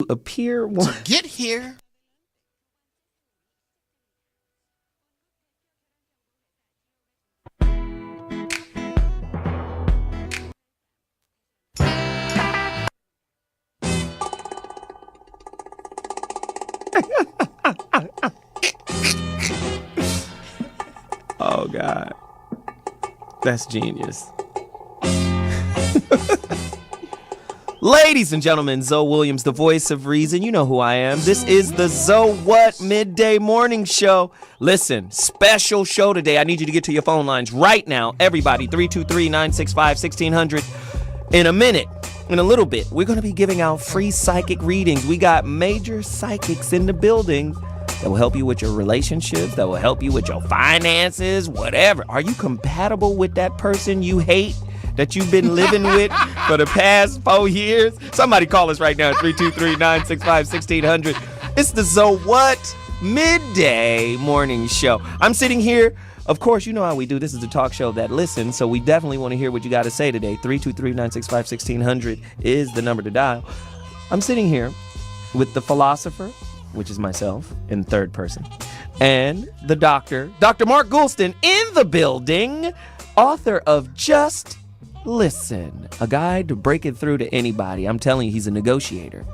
appear to get here. Oh, God. That's genius. Ladies and gentlemen, Zoe Williams, the voice of reason. You know who I am. This is the Zoe What Midday Morning Show. Listen, special show today. I need you to get to your phone lines right now. Everybody, 323-965-1600. In a minute, in a little bit, we're going to be giving out free psychic readings. We got major psychics in the building that will help you with your relationships, that will help you with your finances, whatever. Are you compatible with that person you hate that you've been living with for the past 4 years? Somebody call us right now at 323-965-1600. It's the Zoe What Midday Morning Show. I'm sitting here. Of course, you know how we do. This is the talk show that listens, so we definitely want to hear what you got to say today. 323-965-1600 is the number to dial. I'm sitting here with the philosopher, which is myself, in third person, and the doctor, Dr. Mark Goulston, in the building, author of Just Listen, a guide to breaking through to anybody. I'm telling you, he's a negotiator.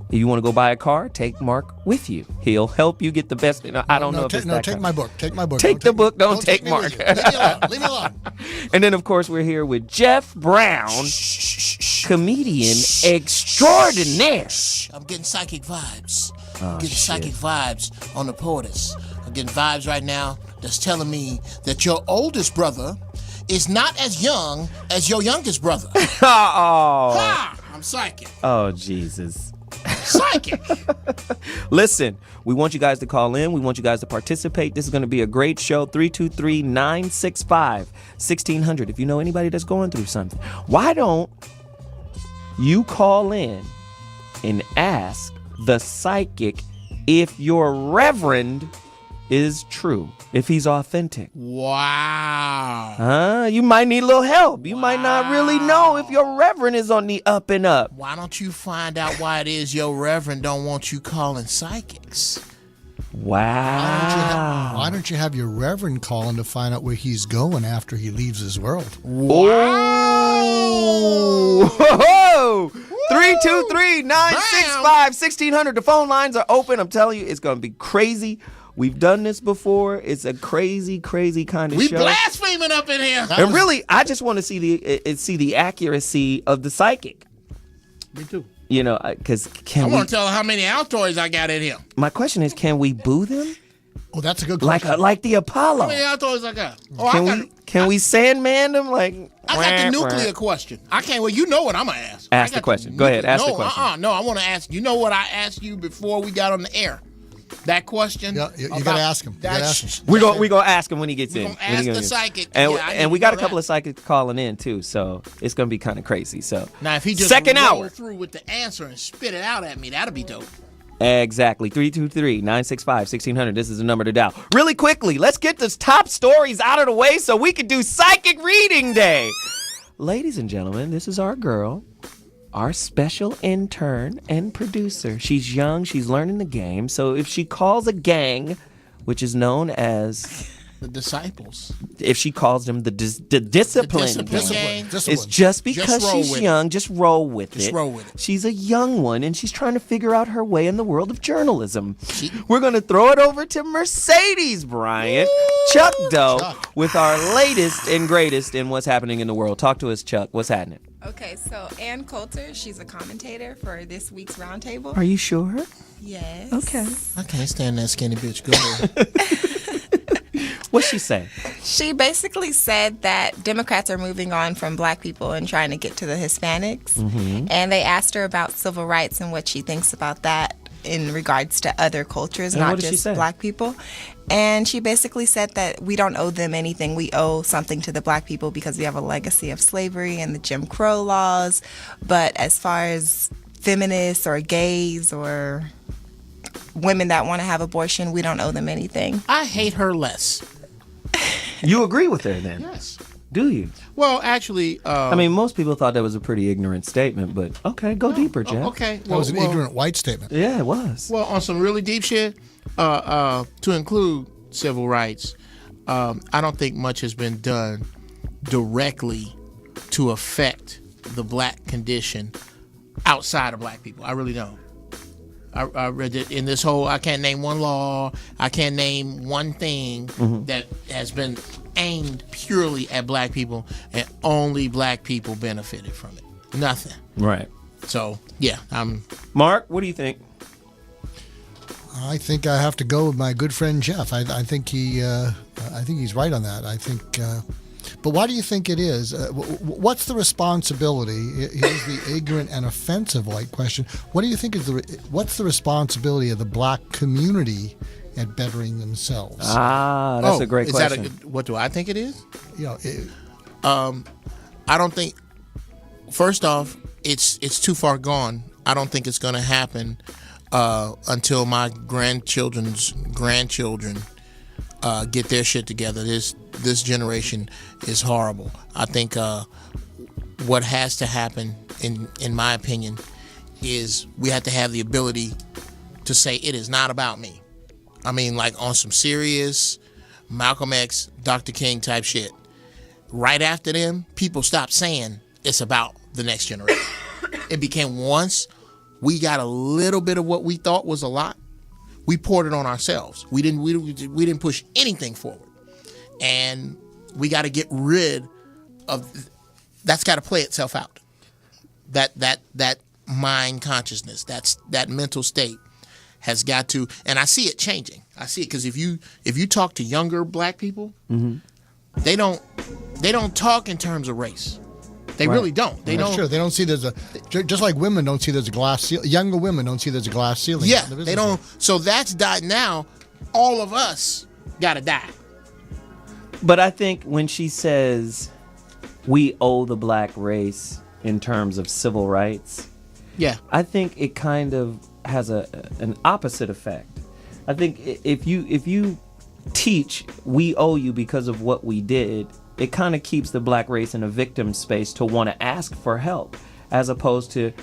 If you want to go buy a car, take Mark with you. He'll help you get the best. I don't know if it's that take kind. my book. Take my book. Take the book. Don't take Mark. Leave me alone. Leave me alone. And then, of course, we're here with Jeff Brown, comedian extraordinaire. I'm getting psychic vibes. Oh, getting shit. psychic vibes on the porters. I'm getting vibes right now that's telling me that your oldest brother is not as young as your youngest brother. Oh. Ha! I'm psychic. Oh, Jesus. Psychic. Listen, we want you guys to call in. We want you guys to participate. This is going to be a great show. 323-965-1600. If you know anybody that's going through something, why don't you call in and ask the psychic if your reverend is true, if he's authentic. Wow. You might need a little help. You might not really know if your reverend is on the up and up. Why don't you find out why it is your reverend don't want you calling psychics? Wow. Why don't you have your reverend call in to find out where he's going after he leaves his world? Whoa! 323-965-1600. The phone lines are open. I'm telling you, it's going to be crazy. We've done this before. It's a crazy, crazy kind of We show. blaspheming up in here. And really, I just want to see the accuracy of the psychic. Me too. You know, because I want to tell how many Altoids I got in here. My question is, can we boo them? Oh, that's a good question. Like the How Apollo? many Altoids I got? Oh, Can we Sandman them? Like I got the nuclear question. I can't. Well, you know what I'm gonna ask. Ask the question. Go ahead. Ask the question. No, I want to ask. You know what I asked you before we got on the air? That question. Yeah, you gotta ask him. You gotta ask him. We're gonna ask him when he gets We're in. gonna ask the psychic. And, Yeah, I need and we to got know a couple that. of psychics calling in too, so it's gonna be kind of crazy. So Now, if he just second roll hour through with the answer and spit it out at me, that'd be dope. exactly 323-965-1600. This is the number to dial. Really quickly, let's get this top stories out of the way so we can do psychic reading day. Ladies and gentlemen, this is our girl, our special intern and producer. She's young, she's learning the game. So if she calls a gang, which is known as, The disciples. if she calls them the discipline discipline gang, gang. it's just because roll she's with it. young, just roll with it. Just roll with it. She's a young one, and she's trying to figure out her way in the world of journalism. We're going to throw it over to Mercedes Bryant, Chuck Doe, Chuck. with our latest and greatest in what's happening in the world. Talk to us, Chuck. What's happening? Okay, so Ann Coulter, she's a commentator for this week's roundtable. Are you sure? Yes. Okay. I can't stand that skinny bitch. Go ahead. What's she say? She basically said that Democrats are moving on from black people and trying to get to the Hispanics. Mm-hmm. And they asked her about civil rights and what she thinks about that in regards to other cultures, And what not did she just say? black people. And she basically said that we don't owe them anything. We owe something to the black people because we have a legacy of slavery and the Jim Crow laws. But as far as feminists or gays or women that want to have abortion, we don't owe them anything. I hate her less. You agree with her then? Yes. Do you? Well, actually, I mean, most people thought that was a pretty ignorant statement, but okay, go deeper, Jeff. okay. That was an ignorant white statement. Yeah, it was. Well, on some really deep shit, to include civil rights, I don't think much has been done directly to affect the black condition outside of black people. I really don't. I read it in this whole, I can't name one law, I can't name one thing that has been aimed purely at black people and only black people benefited from it. Nothing. Right. So, yeah, Mark, what do you think? I think I have to go with my good friend Jeff. I think he's right on that. I think, but why do you think it is? What's the responsibility? Here's the ignorant and offensive white question. What do you think what's the responsibility of the black community at bettering themselves? That's a great question. What do I think it is? You know, I don't think. First off, it's too far gone. I don't think it's going to happen until my grandchildren's grandchildren get their shit together. This generation is horrible. I think what has to happen, in my opinion, is we have to have the ability to say it is not about me. I mean, like on some serious Malcolm X, Dr. King type shit. Right after them, people stopped saying it's about the next generation. It became once we got a little bit of what we thought was a lot, we poured it on ourselves. We didn't push anything forward, and we got to get rid of. That's got to play itself out. That mind consciousness, that mental state has got to, and I see it changing. I see it because if you talk to younger black people, they don't talk in terms of race. They really don't. They don't. Sure, they don't see there's a, just like women don't see there's a glass ceiling. Younger women don't see there's a glass ceiling. Yeah, they don't. So that's died now. All of us gotta die. But I think when she says we owe the black race in terms of civil rights, Yeah. I think it kind of has an opposite effect. I think if you teach we owe you because of what we did, it kind of keeps the black race in a victim space to want to ask for help, as opposed to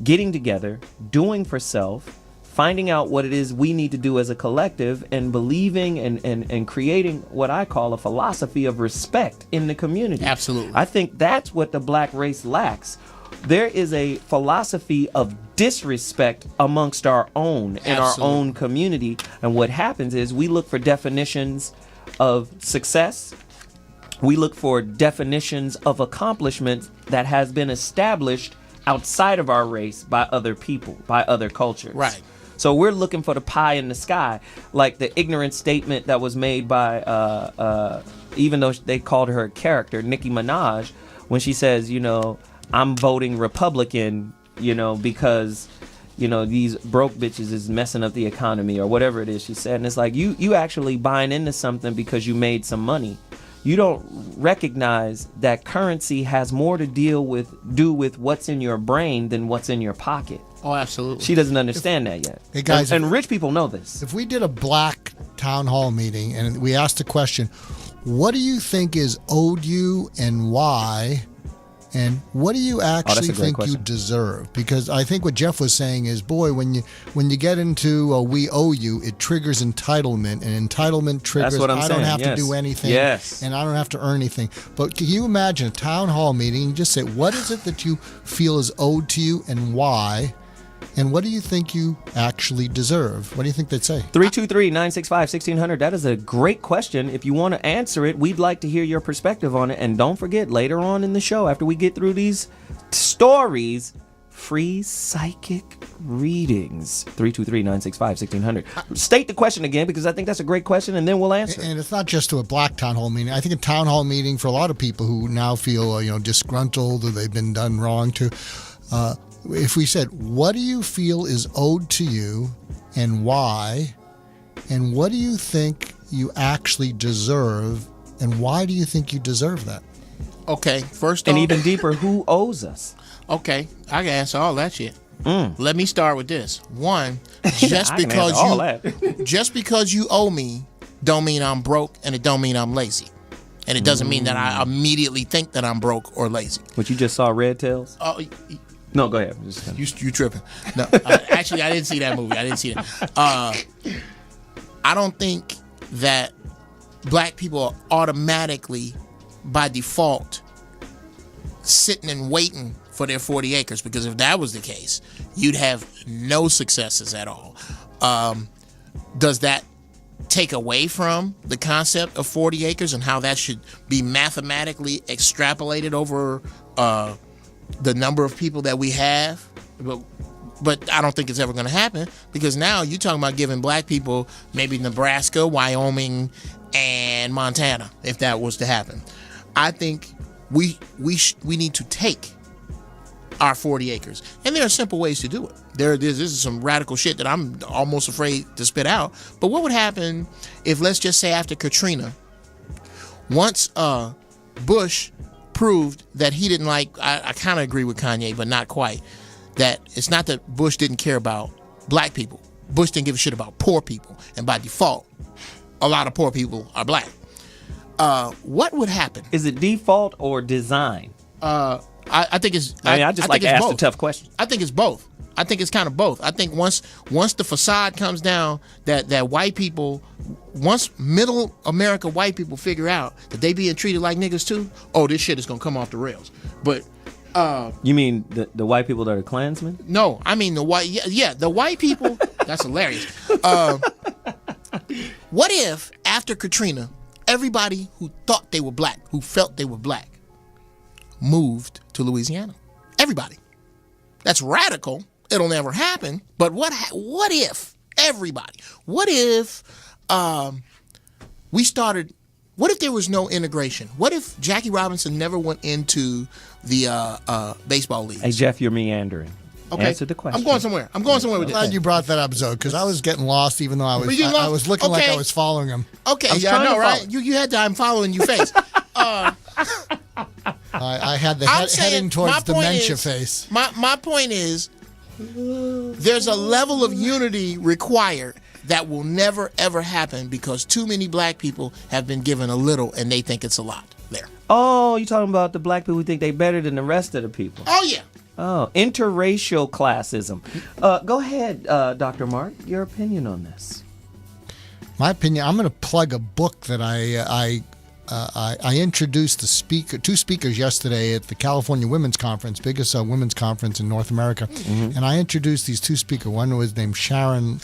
getting together, doing for self, finding out what it is we need to do as a collective, and believing and creating what I call a philosophy of respect in the community. Absolutely. I think that's what the black race lacks. There is a philosophy of disrespect amongst our own in our own community. And what happens is we look for definitions of success. We look for definitions of accomplishments that has been established outside of our race by other people, by other cultures. Right. So we're looking for the pie in the sky, like the ignorant statement that was made by, even though they called her a character, Nicki Minaj, when she says, I'm voting Republican, because, these broke bitches is messing up the economy or whatever it is she said. And it's like, you actually buying into something because you made some money. You don't recognize that currency has more to do with what's in your brain than what's in your pocket. Oh, absolutely. She doesn't understand that yet. Hey, guys, and rich people know this. If we did a black town hall meeting and we asked the question, what do you think is owed you and why? And what do you actually think you deserve? Because I think what Jeff was saying is, boy, when you get into we owe you, it triggers entitlement, and entitlement triggers That's what I'm I saying. don't have Yes. to do anything, Yes. and I don't have to earn anything. But can you imagine a town hall meeting? You just say, what is it that you feel is owed to you and why? And what do you think you actually deserve? What do you think they'd say? 323-965-1600. That is a great question. If you want to answer it, we'd like to hear your perspective on it. And don't forget, later on in the show, after we get through these stories, free psychic readings. 323-965-1600. State the question again, because I think that's a great question, and then we'll answer. And it's not just to a black town hall meeting. I think a town hall meeting for a lot of people who now feel disgruntled or they've been done wrong to. If we said, what do you feel is owed to you and why? And what do you think you actually deserve? And why do you think you deserve that? Okay, first off. And even deeper, who owes us? Okay, I can answer all that shit. Let me start with this. One, just I can answer all that. just because you owe me don't mean I'm broke, and it don't mean I'm lazy. And it doesn't mean that I immediately think that I'm broke or lazy. But you just saw Red Tails? Oh, No, go ahead. you tripping. No, actually, I didn't see that movie. I didn't see it. I don't think that black people are automatically, by default, sitting and waiting for their 40 acres, because if that was the case, you'd have no successes at all. Does that take away from the concept of 40 acres and how that should be mathematically extrapolated over the number of people that we have? But I don't think it's ever going to happen, because now you're talking about giving black people maybe Nebraska, Wyoming, and Montana, if that was to happen. I think we need to take our 40 acres. And there are simple ways to do it. This is some radical shit that I'm almost afraid to spit out. But what would happen if, let's just say after Katrina, once Bush proved that he didn't like, I kind of agree with Kanye, but not quite, that it's not that Bush didn't care about black people. Bush didn't give a shit about poor people. And by default, a lot of poor people are black. What would happen? Is it default or design? I think it's. I just like to ask both. the tough questions. I think it's both. I think it's kind of both. I think once the facade comes down, that white people, once middle America white people figure out that they being treated like niggas too, oh, this shit is gonna come off the rails. But You mean the white people that are Klansmen? no, I mean the white. Yeah, the white people. That's hilarious. What if after Katrina, everybody who thought they were black, who felt they were black, moved to Louisiana? Everybody. That's radical. It'll never happen. But what if everybody? What if we started? What if there was no integration? What if Jackie Robinson never went into the baseball leagues? Hey, Jeff, you're meandering. Okay. Answer the question. I'm going somewhere. with Glad this. you brought that up, Zoe, because I was getting lost, even though I was Were you lost? I was looking like Okay. I was following him. Okay, was yeah, I trying know, to right? follow. You had the I'm following you face. I had the I'm saying, heading my towards point dementia is- face. My point is, there's a level of unity required that will never ever happen because too many black people have been given a little and they think it's a lot. There. Oh, you talking about the black people who think they better than the rest of the people? Oh yeah. Oh, interracial classism. Go ahead, Dr. Mark. Your opinion on this? My opinion. I'm going to plug a book that I introduced two speakers yesterday at the California Women's Conference, biggest women's conference in North America, and I introduced these two speakers. One was named Sharon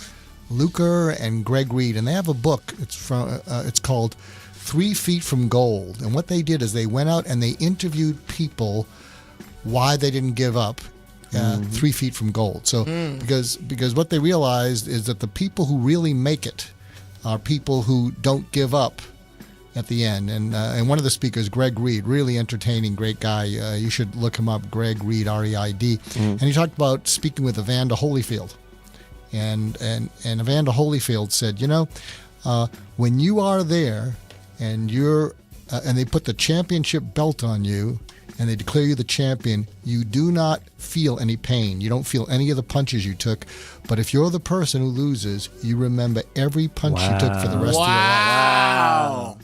Luker and Greg Reed, and they have a book. It's called 3 Feet from Gold, and what they did is they went out and they interviewed people why they didn't give up 3 feet from gold. So because what they realized is that the people who really make it are people who don't give up at the end. And one of the speakers, Greg Reed, really entertaining, great guy. You should look him up, Greg Reed, R-E-I-D. And he talked about speaking with Evander Holyfield. And Evander Holyfield said, when you are there and you're and they put the championship belt on you and they declare you the champion, you do not feel any pain. You don't feel any of the punches you took. But if you're the person who loses, you remember every punch you took for the rest of your life. Wow.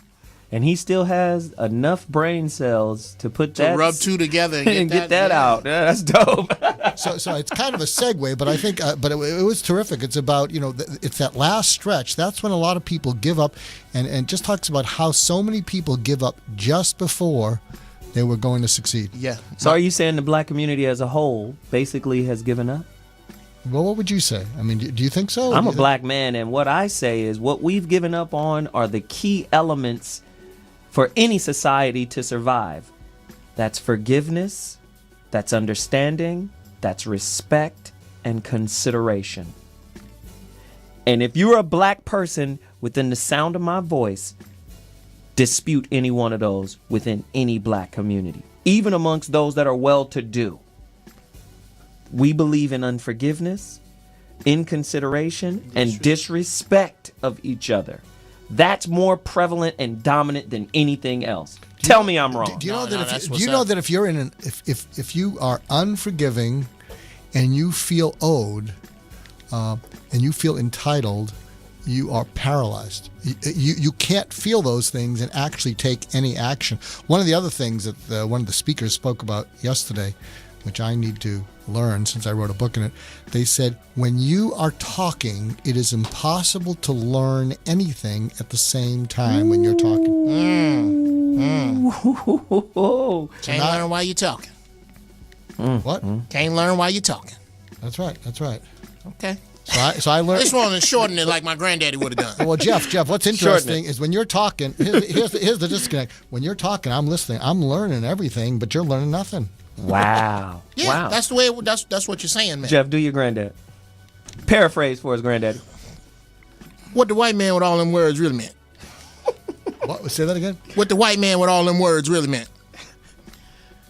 And he still has enough brain cells to put To that rub two together and get that out. Yeah, that's dope. So it's kind of a segue, but I think, but it was terrific. It's about, it's that last stretch. That's when a lot of people give up, and just talks about how so many people give up just before they were going to succeed. Yeah. So are you saying the black community as a whole basically has given up? Well, what would you say? I mean, do you think so? I'm a black man, and what I say is what we've given up on are the key elements for any society to survive. That's forgiveness, that's understanding, that's respect, and consideration. And if you're a black person within the sound of my voice, dispute any one of those within any black community, even amongst those that are well-to-do. We believe in unforgiveness, inconsideration, and disrespect of each other. That's more prevalent and dominant than anything else. Tell me I'm wrong. Do you know that's do what's you know up. that if you're in if you are unforgiving and you feel owed and you feel entitled, you are paralyzed. You can't feel those things and actually take any action. One of the other things that one of the speakers spoke about yesterday, which I need to learn since I wrote a book in it, they said, when you are talking, it is impossible to learn anything at the same time when you're talking. Can't learn while you're talking. What? Can't learn while you're talking. That's right. That's right. Okay. So I learned. This one is shortening it like my granddaddy would have done. Well, Jeff, what's interesting is when you're talking, here's the disconnect. When you're talking, I'm listening. I'm learning everything, but you're learning nothing. Wow. Yeah, Wow. that's the way. That's what you're saying, man. Jeff, do your granddad. Paraphrase for his granddaddy. What the white man with all them words really meant. What? Say that again? What the white man with all them words really meant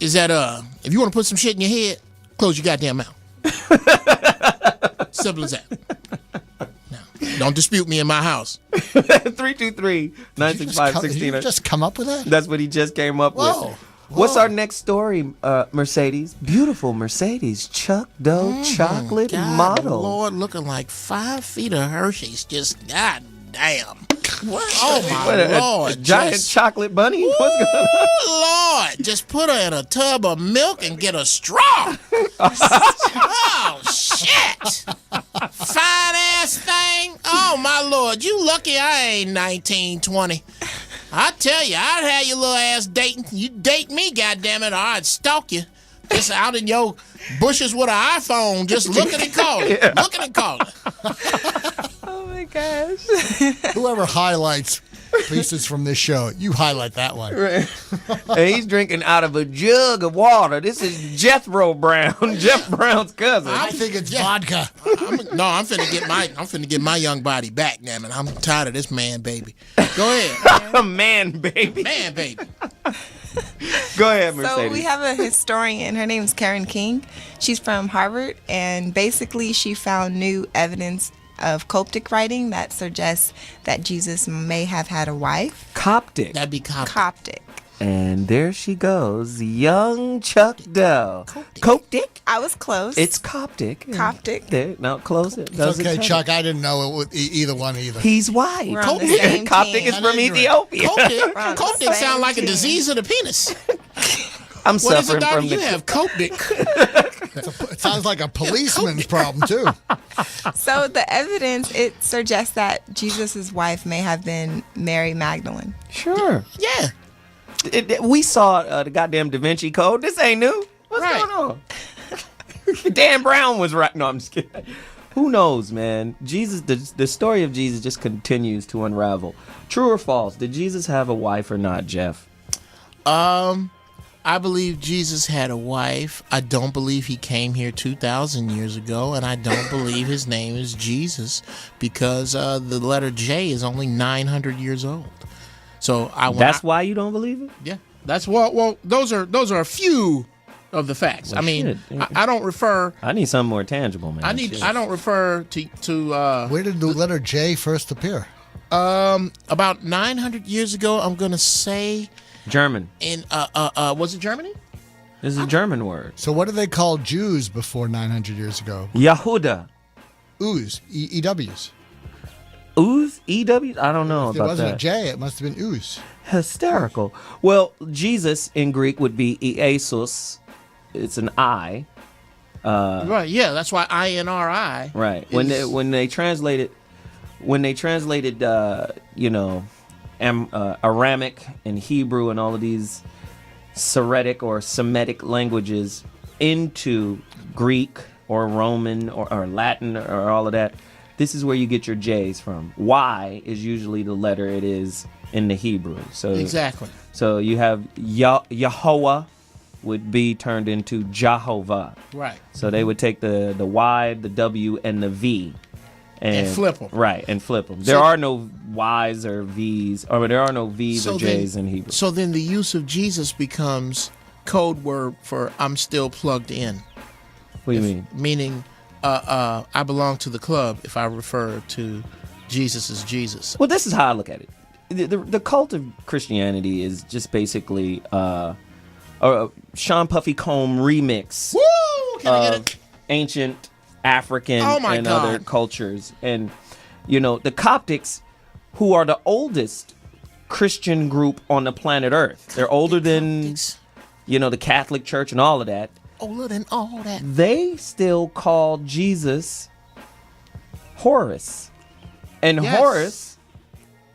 is that if you want to put some shit in your head, close your goddamn mouth. Simple as that. Now, don't dispute me in my house. 323-965-1600. Did you just come up with that? That's what he just came up Whoa. with. What's our next story, Mercedes? Beautiful Mercedes Chuck Doe chocolate God, model. Lord, looking like 5 feet of Hershey's. Just goddamn. Oh my What, a Lord! giant just, chocolate bunny? What's going on? Lord, just put her in a tub of milk and get a straw. Oh shit! Fine ass thing. Oh my Lord, you lucky I ain't 19, 20. I tell you, I'd have your little ass dating. You date me, goddammit, or I'd stalk you. Just out in your bushes with an iPhone, just looking and calling. Yeah. Looking and calling. Oh my gosh. Whoever highlights pieces from this show, you highlight that one. Right. And he's drinking out of a jug of water. This is Jethro Brown, Jeff Brown's cousin. I think it's vodka. I'm finna get my young body back, damn it. I'm tired of this man baby. Go ahead. Man, baby. Man baby. Go ahead, Mercedes. So we have a historian. Her name is Karen King. She's from Harvard, and basically she found new evidence of Coptic writing that suggests that Jesus may have had a wife. Coptic. That'd be Coptic. And there she goes, young Chuck Doe. Coptic? I was close. It's Coptic. Coptic. There, now close it. It's Does okay, it Chuck. I didn't know it with either one either. He's white. We're on the same Coptic team. is from I'm ignorant. Ethiopia. on the Coptic same sound like a team. disease of the penis. I'm What is suffering it, doctor? from You the have Coptic. It sounds like a policeman's problem too. So the evidence, it suggests that Jesus' wife may have been Mary Magdalene. Sure. Yeah. We saw the goddamn Da Vinci Code. This ain't new. What's Right. going on? Dan Brown was right. No, I'm just kidding. Who knows, man? Jesus, the story of Jesus just continues to unravel. True or false? Did Jesus have a wife or not, Jeff? I believe Jesus had a wife. I don't believe he came here 2,000 years ago, and I don't believe his name is Jesus because the letter J is only 900 years old. So That's why you don't believe it? Yeah, that's well. Those are a few of the facts. Well, I mean, shit. I don't refer. I need something more tangible, man. I don't refer to. Where did the letter J first appear? About 900 years ago. I'm gonna say German. in was it Germany? This is a German word. So what did they call Jews before 900 years ago? Yahuda. Ooze, EWs. Ooze? EW? I don't know If it about wasn't a that. J, it must have been ooze. Hysterical. Well, Jesus in Greek would be Iesus. It's an I. Right. Yeah. That's why INRI. Right. is- When they translated Aramic and Hebrew and all of these Syriac or Semitic languages into Greek or Roman or Latin or all of that, this is where you get your J's from. Y is usually the letter it is in the Hebrew. So Exactly. So you have Yahweh would be turned into Jehovah. Right. So they would take the Y, the W, and the V. And flip 'em. Right, and flip them. There are no Y's or V's, or there are no V's or J's in Hebrew. So then the use of Jesus becomes code word for I'm still plugged in. What do you mean? Meaning I belong to the club if I refer to Jesus as Jesus. Well, this is how I look at it. The cult of Christianity is just basically a Sean Puffy Combe remix Woo! Can I get of it? ancient African Oh my and God. other cultures. And You know, the Coptics, who are the oldest Christian group on the planet Earth. They're older than, you know, the Catholic Church and all of that. Older than all that. They still call Jesus Horus. And Yes. Horus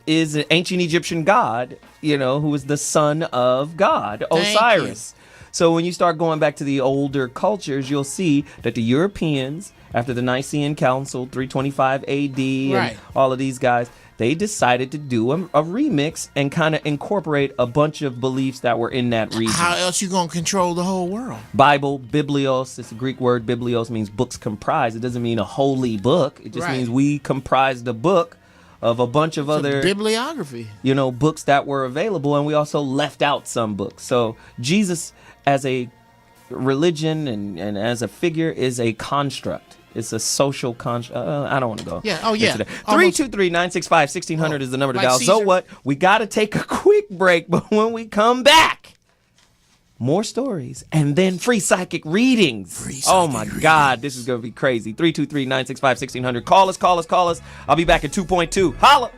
is an ancient Egyptian god, you know, who is the son of God, Thank Osiris. So when you start going back to the older cultures, you'll see that the Europeans, after the Nicene Council, 325 AD, Right. and all of these guys, they decided to do a remix and kind of incorporate a bunch of beliefs that were in that region. How else you gonna control the whole world? Bible, biblios, it's a Greek word. Biblios means books comprised. It doesn't mean a holy book. It just Right. means we comprised a book of a bunch of other, Bibliography. you know, books that were available, and we also left out some books. So Jesus as a religion and as a figure is a construct. It's a social construct. I don't want to go. Yeah. Oh, yeah. into that. Almost- 323-965-1600 is the number to Like dial. So Caesar. what? We got to take a quick break, but when we come back, more stories and then free psychic readings. Oh my God, this is going to be crazy. 323-965-1600. Call us. I'll be back at 2.2. Holla.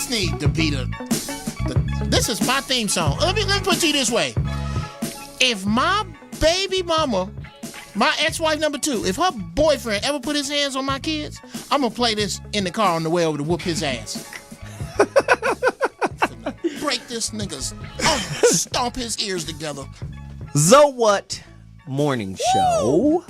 This need to be this is my theme song. Let me put it to you this way. If my baby mama, my ex-wife number 2, if her boyfriend ever put his hands on my kids, I'm gonna play this in the car on the way over to whoop his ass. Break this nigga's, stomp his ears together. So What Morning Show.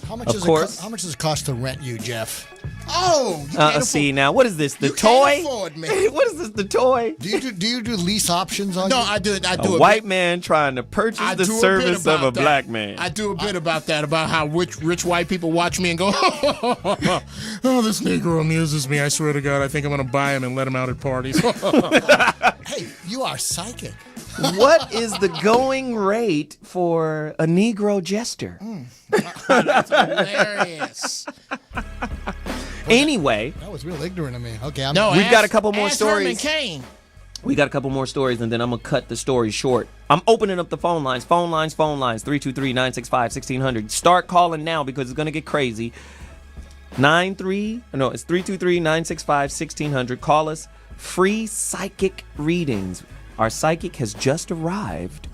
How much Of course. How much does it cost to rent you, Jeff? Oh, you can't See now, what is this? The You toy? can't afford me. What is this? The toy? Do you do lease options on? No, you? I do A white man trying to purchase I the do a bit service of about a that. black man. I do a bit about that, about how rich white people watch me and go, oh, this Negro amuses me. I swear to God, I think I'm going to buy him and let him out at parties. Hey, you are psychic. What is the going rate for a Negro jester? That's hilarious. Anyway, That was real ignorant of me. Okay, We've got a couple more ask Herman stories. Cain. we got a couple more stories, and then I'm going to cut the story short. I'm opening up the phone lines. Phone lines, 323-965-1600. Start calling now because it's going to get crazy. 323-965-1600. Call us. Free psychic readings. Our psychic has just arrived.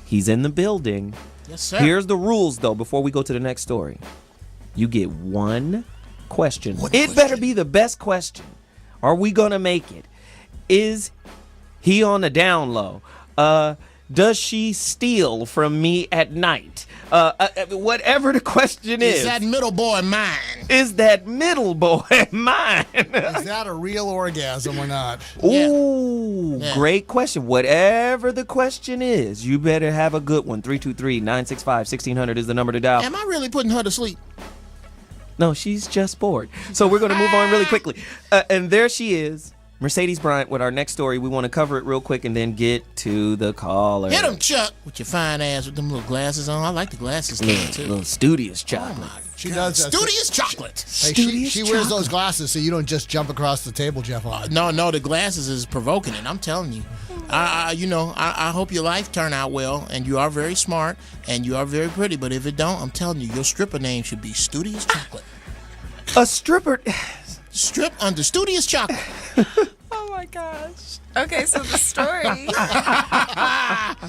He's in the building. Yes, sir. Here's the rules, though, before we go to the next story. You get one question. It better be the best question. Are we going to make it? Is he on the down low? Does she steal from me at night? Whatever the question is. Is that middle boy mine? Is that middle boy mine? Is that a real orgasm or not? Yeah. Ooh, Yeah. great question. Whatever the question is, you better have a good one. 323-965-1600 is the number to dial. Am I really putting her to sleep? No, she's just bored. So we're going to move on really quickly. And there she is, Mercedes Bryant, with our next story. We want to cover it real quick and then get to the caller. Hit him, Chuck, with your fine ass with them little glasses on. I like the glasses thing, too. Little studious chocolate. She does that. Studious chocolate. Hey, Studious she wears chocolate. those glasses so you don't just jump across the table, Jeff. No, the glasses is provoking it. I'm telling you. I hope your life turn out well, and you are very smart, and you are very pretty. But if it don't, I'm telling you, your stripper name should be Studious Chocolate. A stripper. Strip under Studious Chocolate. Oh my gosh. Okay, so the story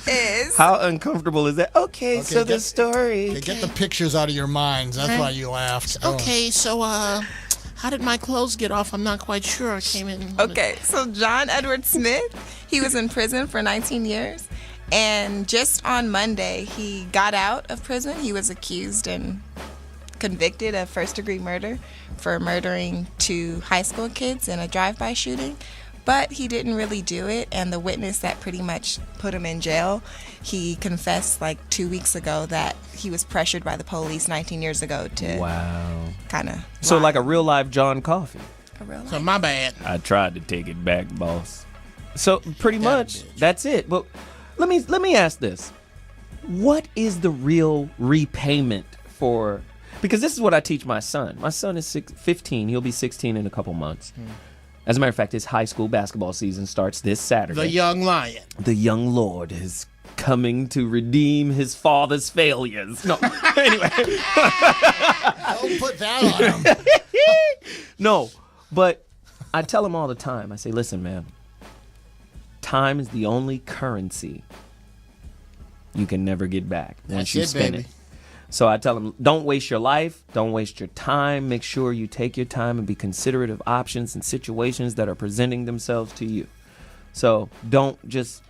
is How uncomfortable is that? Okay, so the get- story. Okay, get the pictures out of your minds. That's why you laughed. Okay, so how did my clothes get off? I'm not quite sure. I came in. okay. So John Edward Smith, he was in prison for 19 years, and just on Monday he got out of prison. He was accused and convicted of first-degree murder for murdering 2 high school kids in a drive-by shooting. But he didn't really do it, and the witness that pretty much put him in jail, he confessed like 2 weeks ago that he was pressured by the police 19 years ago to Wow. kind of So like a real life John Coffey. a real So life. my bad. I tried to take it back, boss. So pretty That much bitch. that's it. But let me ask this: what is the real repayment for? Because this is what I teach my son. My son is 15. He'll be 16 in a couple months. As a matter of fact, his high school basketball season starts this Saturday. The young lion. The young lord is coming to redeem his father's failures. No, anyway. Don't put that on him. No, but I tell him all the time. I say, listen, man, time is the only currency you can never get back once That's you it, spend baby. it. So I tell him, don't waste your life. Don't waste your time. Make sure you take your time and be considerate of options and situations that are presenting themselves to you. So don't just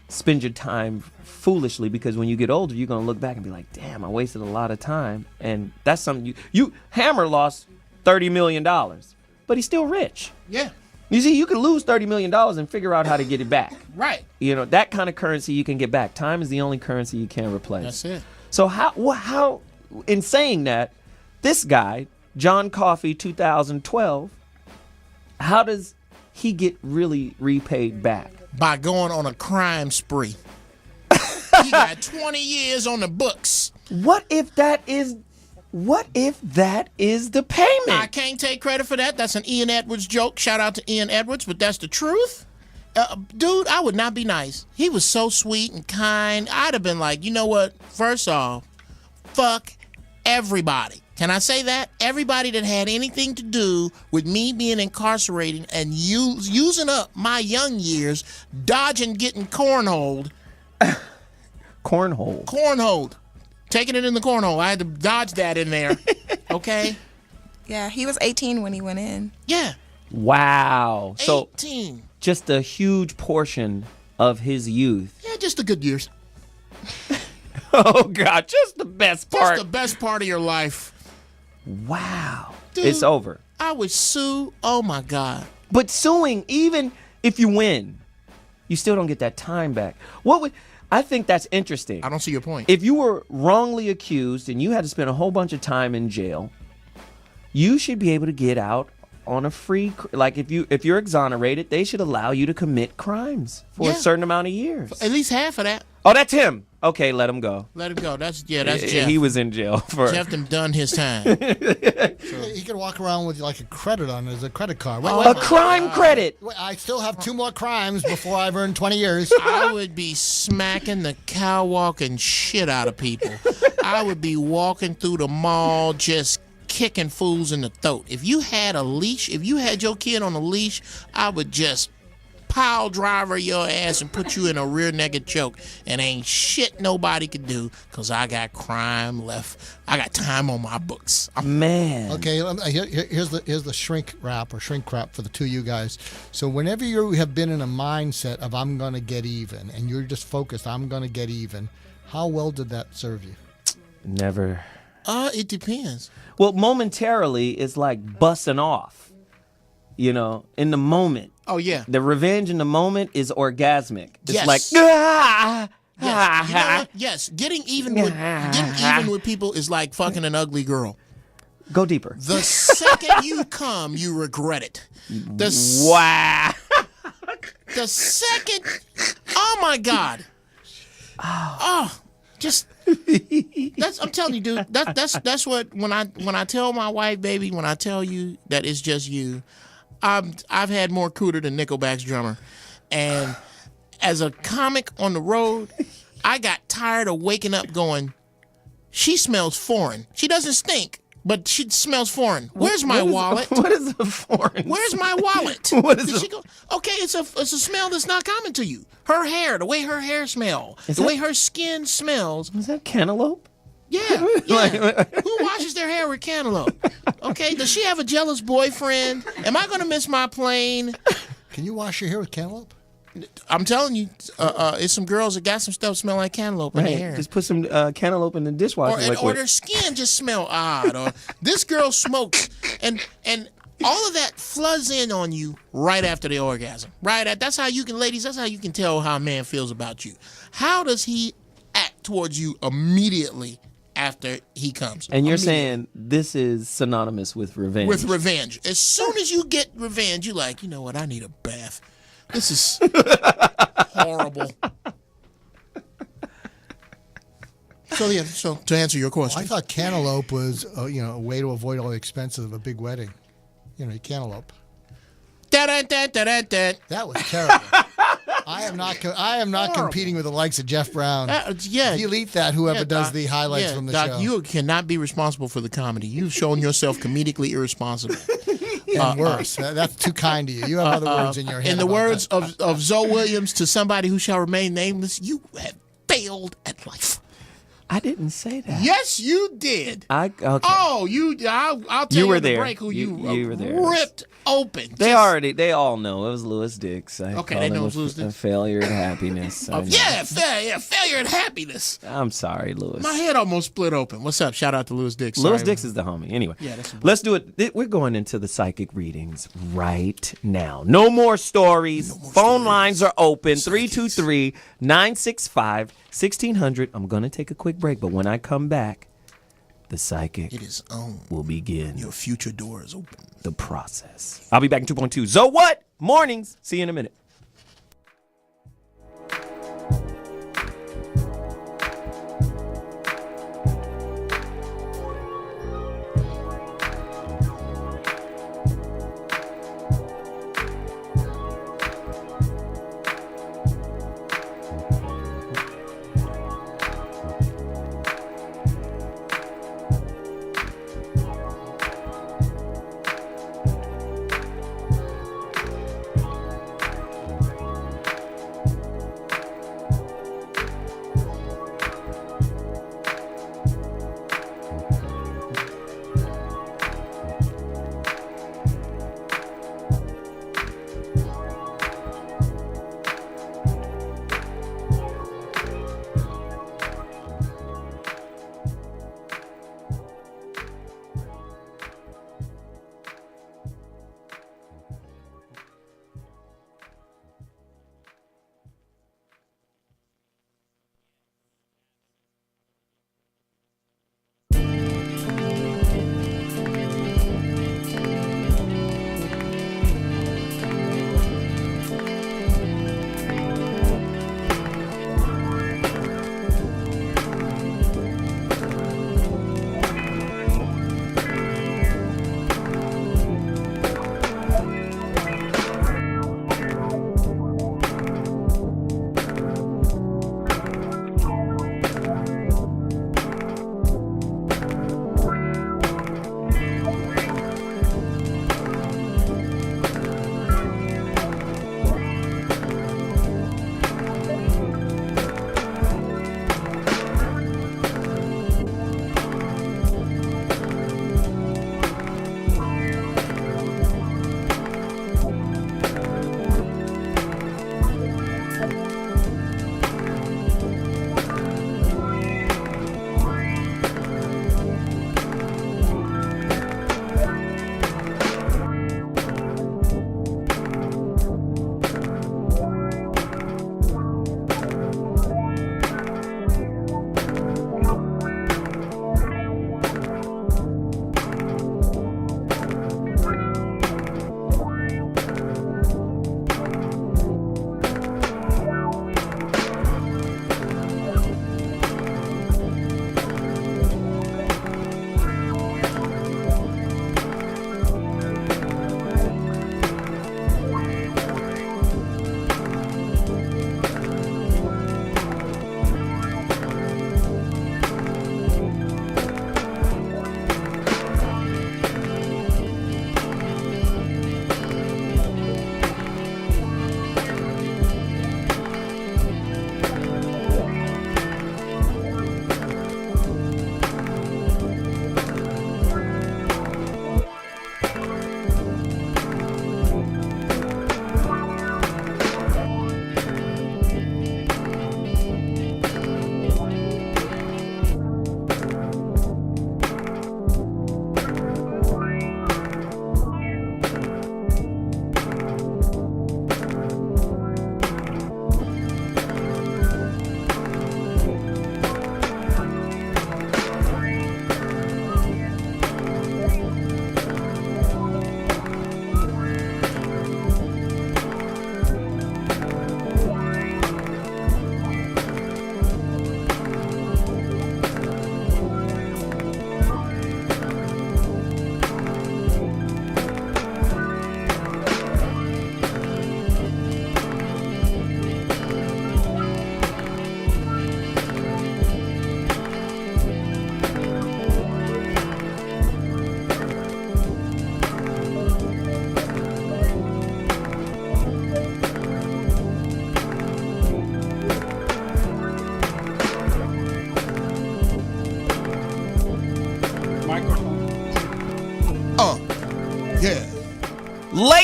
spend your time foolishly, because when you get older, you're going to look back and be like, damn, I wasted a lot of time. And that's something you Hammer lost $30 million, but he's still rich. Yeah. You see, you can lose $30 million and figure out how to get it back. Right. You know, that kind of currency you can get back. Time is the only currency you can't replace. That's it. So how in saying that, this guy, John Coffey, 2012, how does he get really repaid back? By going on a crime spree. He got 20 years on the books. What if that is the payment? I can't take credit for that. That's an Ian Edwards joke. Shout out to Ian Edwards, but that's the truth. Dude, I would not be nice. He was so sweet and kind. I'd have been like, you know what? First off, fuck everybody. Can I say that? Everybody that had anything to do with me being incarcerated and using up my young years, dodging getting cornholed. Cornholed. Taking it in the cornhole. I had to dodge that in there. Okay? Yeah, he was 18 when he went in. Yeah. Wow. So 18. just a huge portion of his youth. Yeah, just the good years. Oh, God. Just the best part. Just the best part of your life. Wow. Dude, it's over. I would sue. Oh, my God. But suing, even if you win, you still don't get that time back. I think that's interesting. I don't see your point. If you were wrongly accused and you had to spend a whole bunch of time in jail, you should be able to get out on a free, like if you're exonerated, they should allow you to commit crimes for a certain amount of years. At least half of that. Oh, that's him. Okay, let him go. Let him go. That's Jeff. He was in jail for. Jeff done his time. He could walk around with like a credit on his credit card. A crime credit. I still have 2 more crimes before I've earned 20 years. I would be smacking the cow walking shit out of people. I would be walking through the mall just kicking fools in the throat. If you had a leash, if you had your kid on a leash, I would just pile driver your ass and put you in a rear naked choke, and ain't shit nobody could do because I got crime left. I got time on my books. Man. Okay, here's the shrink wrap for the two of you guys. So whenever you have been in a mindset of I'm going to get even, and you're just focused, I'm going to get even, how well did that serve you? Never. It depends. Well, momentarily, it's like busting off. You know, in the moment. Oh, yeah. The revenge in the moment is orgasmic. It's Yes. like, Yes. You know what? Yes. Getting even with people is like fucking an ugly girl. Go deeper. The second you come, you regret it. Wow. The second, oh my God. Oh, just I'm telling you, dude. That's what when I tell my wife, baby, when I tell you that it's just you, I've had more cooter than Nickelback's drummer, and as a comic on the road, I got tired of waking up going, she smells foreign. She doesn't stink, but she smells foreign. Where's my wallet? What is a foreign? Where's my wallet? What is Did she go? Okay, it's a smell that's not common to you. Her hair, the way her hair smells, the way her skin smells. Is that cantaloupe? Yeah. Who washes their hair with cantaloupe? Okay, does she have a jealous boyfriend? Am I going to miss my plane? Can you wash your hair with cantaloupe? I'm telling you, it's some girls that got some stuff smell like cantaloupe in their hair. Just put some cantaloupe in the dishwasher. Or their skin just smell odd. Or this girl smokes, and all of that floods in on you right after the orgasm. That's how you can, ladies. That's how you can tell how a man feels about you. How does he act towards you immediately after he comes? And you're saying this is synonymous with revenge. With revenge. As soon as you get revenge, you're like, you know what? I need a bath. This is horrible. So to answer your question, I thought cantaloupe was a way to avoid all the expenses of a big wedding. Cantaloupe. Da-da-da-da-da-da. That was terrible. I am not competing with the likes of Jeff Brown. Delete that. Whoever does the highlights from the Doc, show. you cannot be responsible for the comedy. You've shown yourself comedically irresponsible. And worse. That's too kind to you. You have other words in your head. In the about words that. of Zoe Williams to somebody who shall remain nameless, you have failed at life. I didn't say that. Yes, you did. Okay. Oh, I'll tell you were at the there. break who you were there. ripped open. They all know it was Louis Dix. I Okay, call they him know a it's Louis Dix. A failure in happiness. I know. Failure and happiness. I'm sorry, Louis. My head almost split open. What's up? Shout out to Louis Dix. Louis Sorry, Dix man. is the homie. Anyway, that's let's do it. We're going into the psychic readings right now. No more stories. Phone lines are open. 323-965-1600. I'm going to take a quick break, but when I come back, the psychic It is on. will begin Your future door is open. the process. I'll be back in 2.2. So what? Mornings. See you in a minute.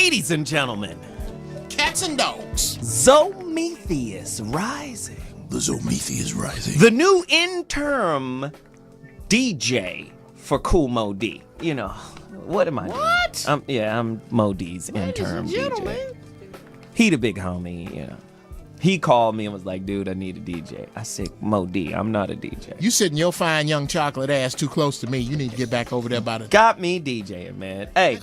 Ladies and gentlemen, Cats and dogs. Zometheus Rising. The Zometheus Rising. The new interim DJ for Cool Mo D. You know, what am I doing? I'm Mo D's interim DJ. He the big homie, you know. He called me and was like, dude, I need a DJ. I said, Mo D, I'm not a DJ. You sitting your fine young chocolate ass too close to me. You need to get back over there by the... Got me DJing, man. Hey,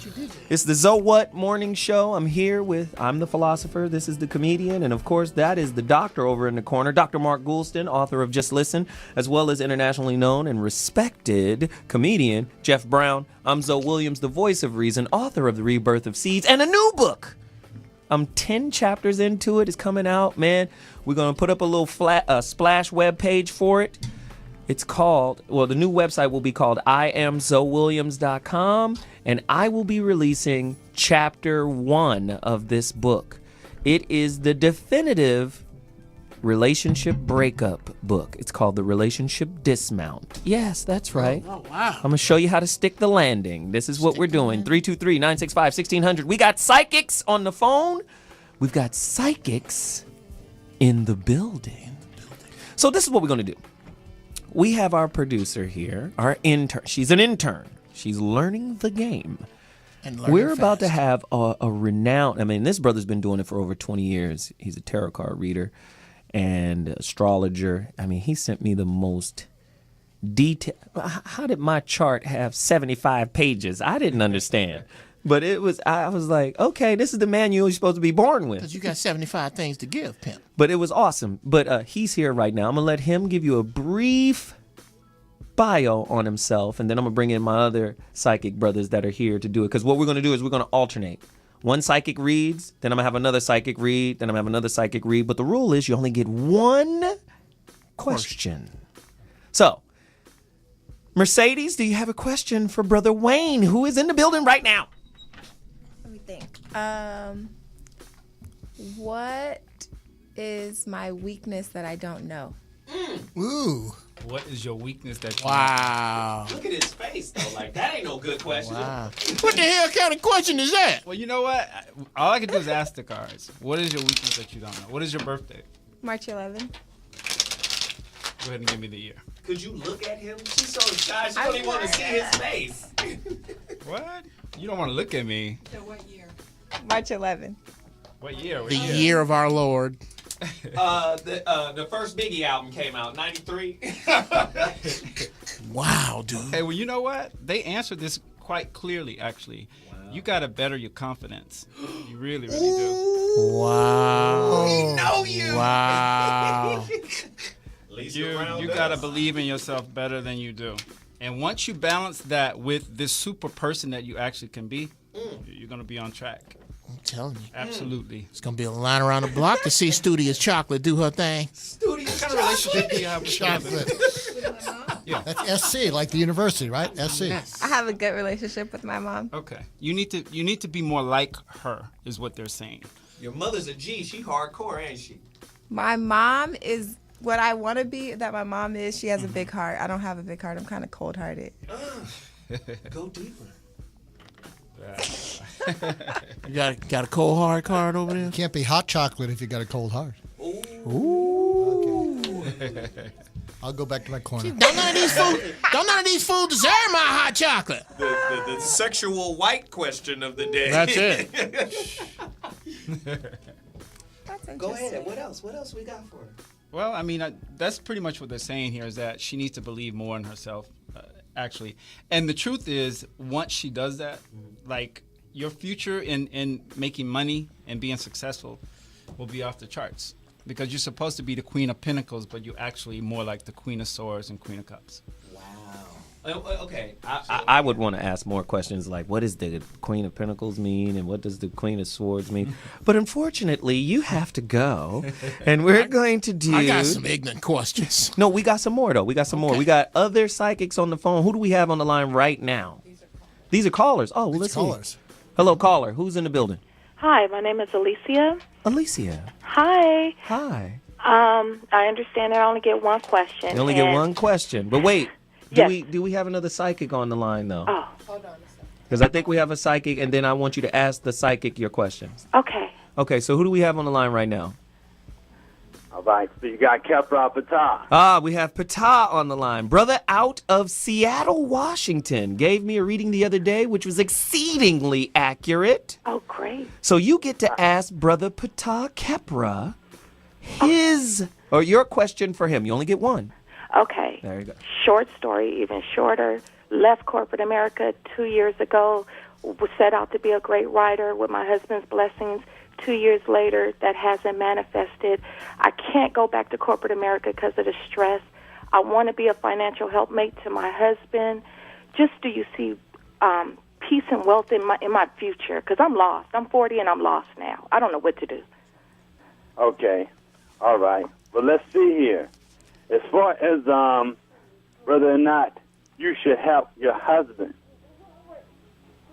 it's the So What Morning Show. I'm the philosopher. This is the comedian. And of course, that is the doctor over in the corner, Dr. Mark Goulston, author of Just Listen, as well as internationally known and respected comedian Jeff Brown. I'm Zoe Williams, the voice of reason, author of The Rebirth of Seeds, and a new book. I'm 10 chapters into it. It's coming out, man. We're going to put up a little splash web page for it. It's called, the new website will be called IamZoeWilliams.com, and I will be releasing chapter 1 of this book. It is the definitive relationship breakup book. It's called The Relationship Dismount. Yes, that's right. Oh, wow. I'm going to show you how to stick the landing. This is what we're doing. 323-965-1600. We got psychics on the phone. We've got psychics in the building. So this is what we're going to do. We have our producer here, our intern. She's an intern. She's learning the game. We're about to have a renowned, this brother's been doing it for over 20 years. He's a tarot card reader and astrologer. He sent me the most detailed. How did my chart have 75 pages? I didn't understand. But I was like, okay, this is the manual you're supposed to be born with. Because you got 75 things to give, pimp. But it was awesome. But he's here right now. I'm going to let him give you a brief bio on himself, and then I'm going to bring in my other psychic brothers that are here to do it. Because what we're going to do is we're going to alternate. One psychic reads, then I'm going to have another psychic read, then I'm going to have another psychic read. But the rule is you only get one question. So, Mercedes, do you have a question for Brother Wayne, who is in the building right now? Let me think. What is my weakness that I don't know? Ooh. What is your weakness that you Wow. Look at his face, though. Like, that ain't no good question. Wow. What the hell kind of question is that? Well, you know what? All I can do is ask the cards. What is your weakness that you don't know? What is your birthday? March 11th. Go ahead and give me the year. Could you look at him? She's so shy, she don't even want to see his face. What? You don't want to look at me. March 11th. What year? What The year of our Lord. The first Biggie album came out, 93. Wow, dude. Hey, well, you know what? They answered this quite clearly, actually. Wow. You got to better your confidence. You really, really do. Wow. We know you. Wow. You got to believe in yourself better than you do. And once you balance that with this super person that you actually can be, you're going to be on track. I'm telling you. Absolutely. It's going to be a line around the block to see Studious Chocolate do her thing. Studious What kind of relationship do you have with Chocolate. Yeah. That's SC, like the university, right? SC. I have a good relationship with my mom. Okay. You need to be more like her, is what they're saying. Your mother's a G. She hardcore, ain't she? My mom is what I want to be that my mom is. She has a big heart. I don't have a big heart. I'm kind of cold-hearted. Go deeper. You got a cold hard card over there? You can't be hot chocolate if you got a cold heart. Ooh. Okay. I'll go back to my corner. Don't none of these fools deserve my hot chocolate. The sexual white question of the day. That's it. That's interesting. Go ahead. What else? What else we got for her? Well, that's pretty much what they're saying here, is that she needs to believe more in herself, actually. And the truth is, once she does that, like, your future in making money and being successful will be off the charts. Because you're supposed to be the Queen of Pentacles, but you're actually more like the Queen of Swords and Queen of Cups. Wow. Okay. I would want to ask more questions like, what does the Queen of Pentacles mean? And what does the Queen of Swords mean? But unfortunately, you have to go. And we're going to do... I got some ignorant questions. No, we got some more, though. We got some more. Okay. We got other psychics on the phone. Who do we have on the line right now? These are callers. Oh, well, let's see. Callers. Hello, caller. Who's in the building? Hi, my name is Alicia. Alicia. Hi. Hi. I understand I only get one question. You only get one question. But wait, Yes. do we have another psychic on the line, though? Oh, Because I think we have a psychic, and then I want you to ask the psychic your questions. Okay. Okay, so who do we have on the line right now? All right, so you got Kepra Patah. Ah, we have Patah on the line. Brother out of Seattle, Washington. Gave me a reading the other day, which was exceedingly accurate. Oh, great. So you get to ask Brother Patah Kepra your question for him. You only get one. Okay. There you go. Short story, even shorter. Left corporate America 2 years ago. Set out to be a great writer with my husband's blessings. 2 years later, that hasn't manifested. I can't go back to corporate America because of the stress. I want to be a financial helpmate to my husband. Just do you see peace and wealth in my future? Because I'm lost. I'm 40 and I'm lost now. I don't know what to do. Okay. All right. Well, let's see here. As far as whether or not you should help your husband,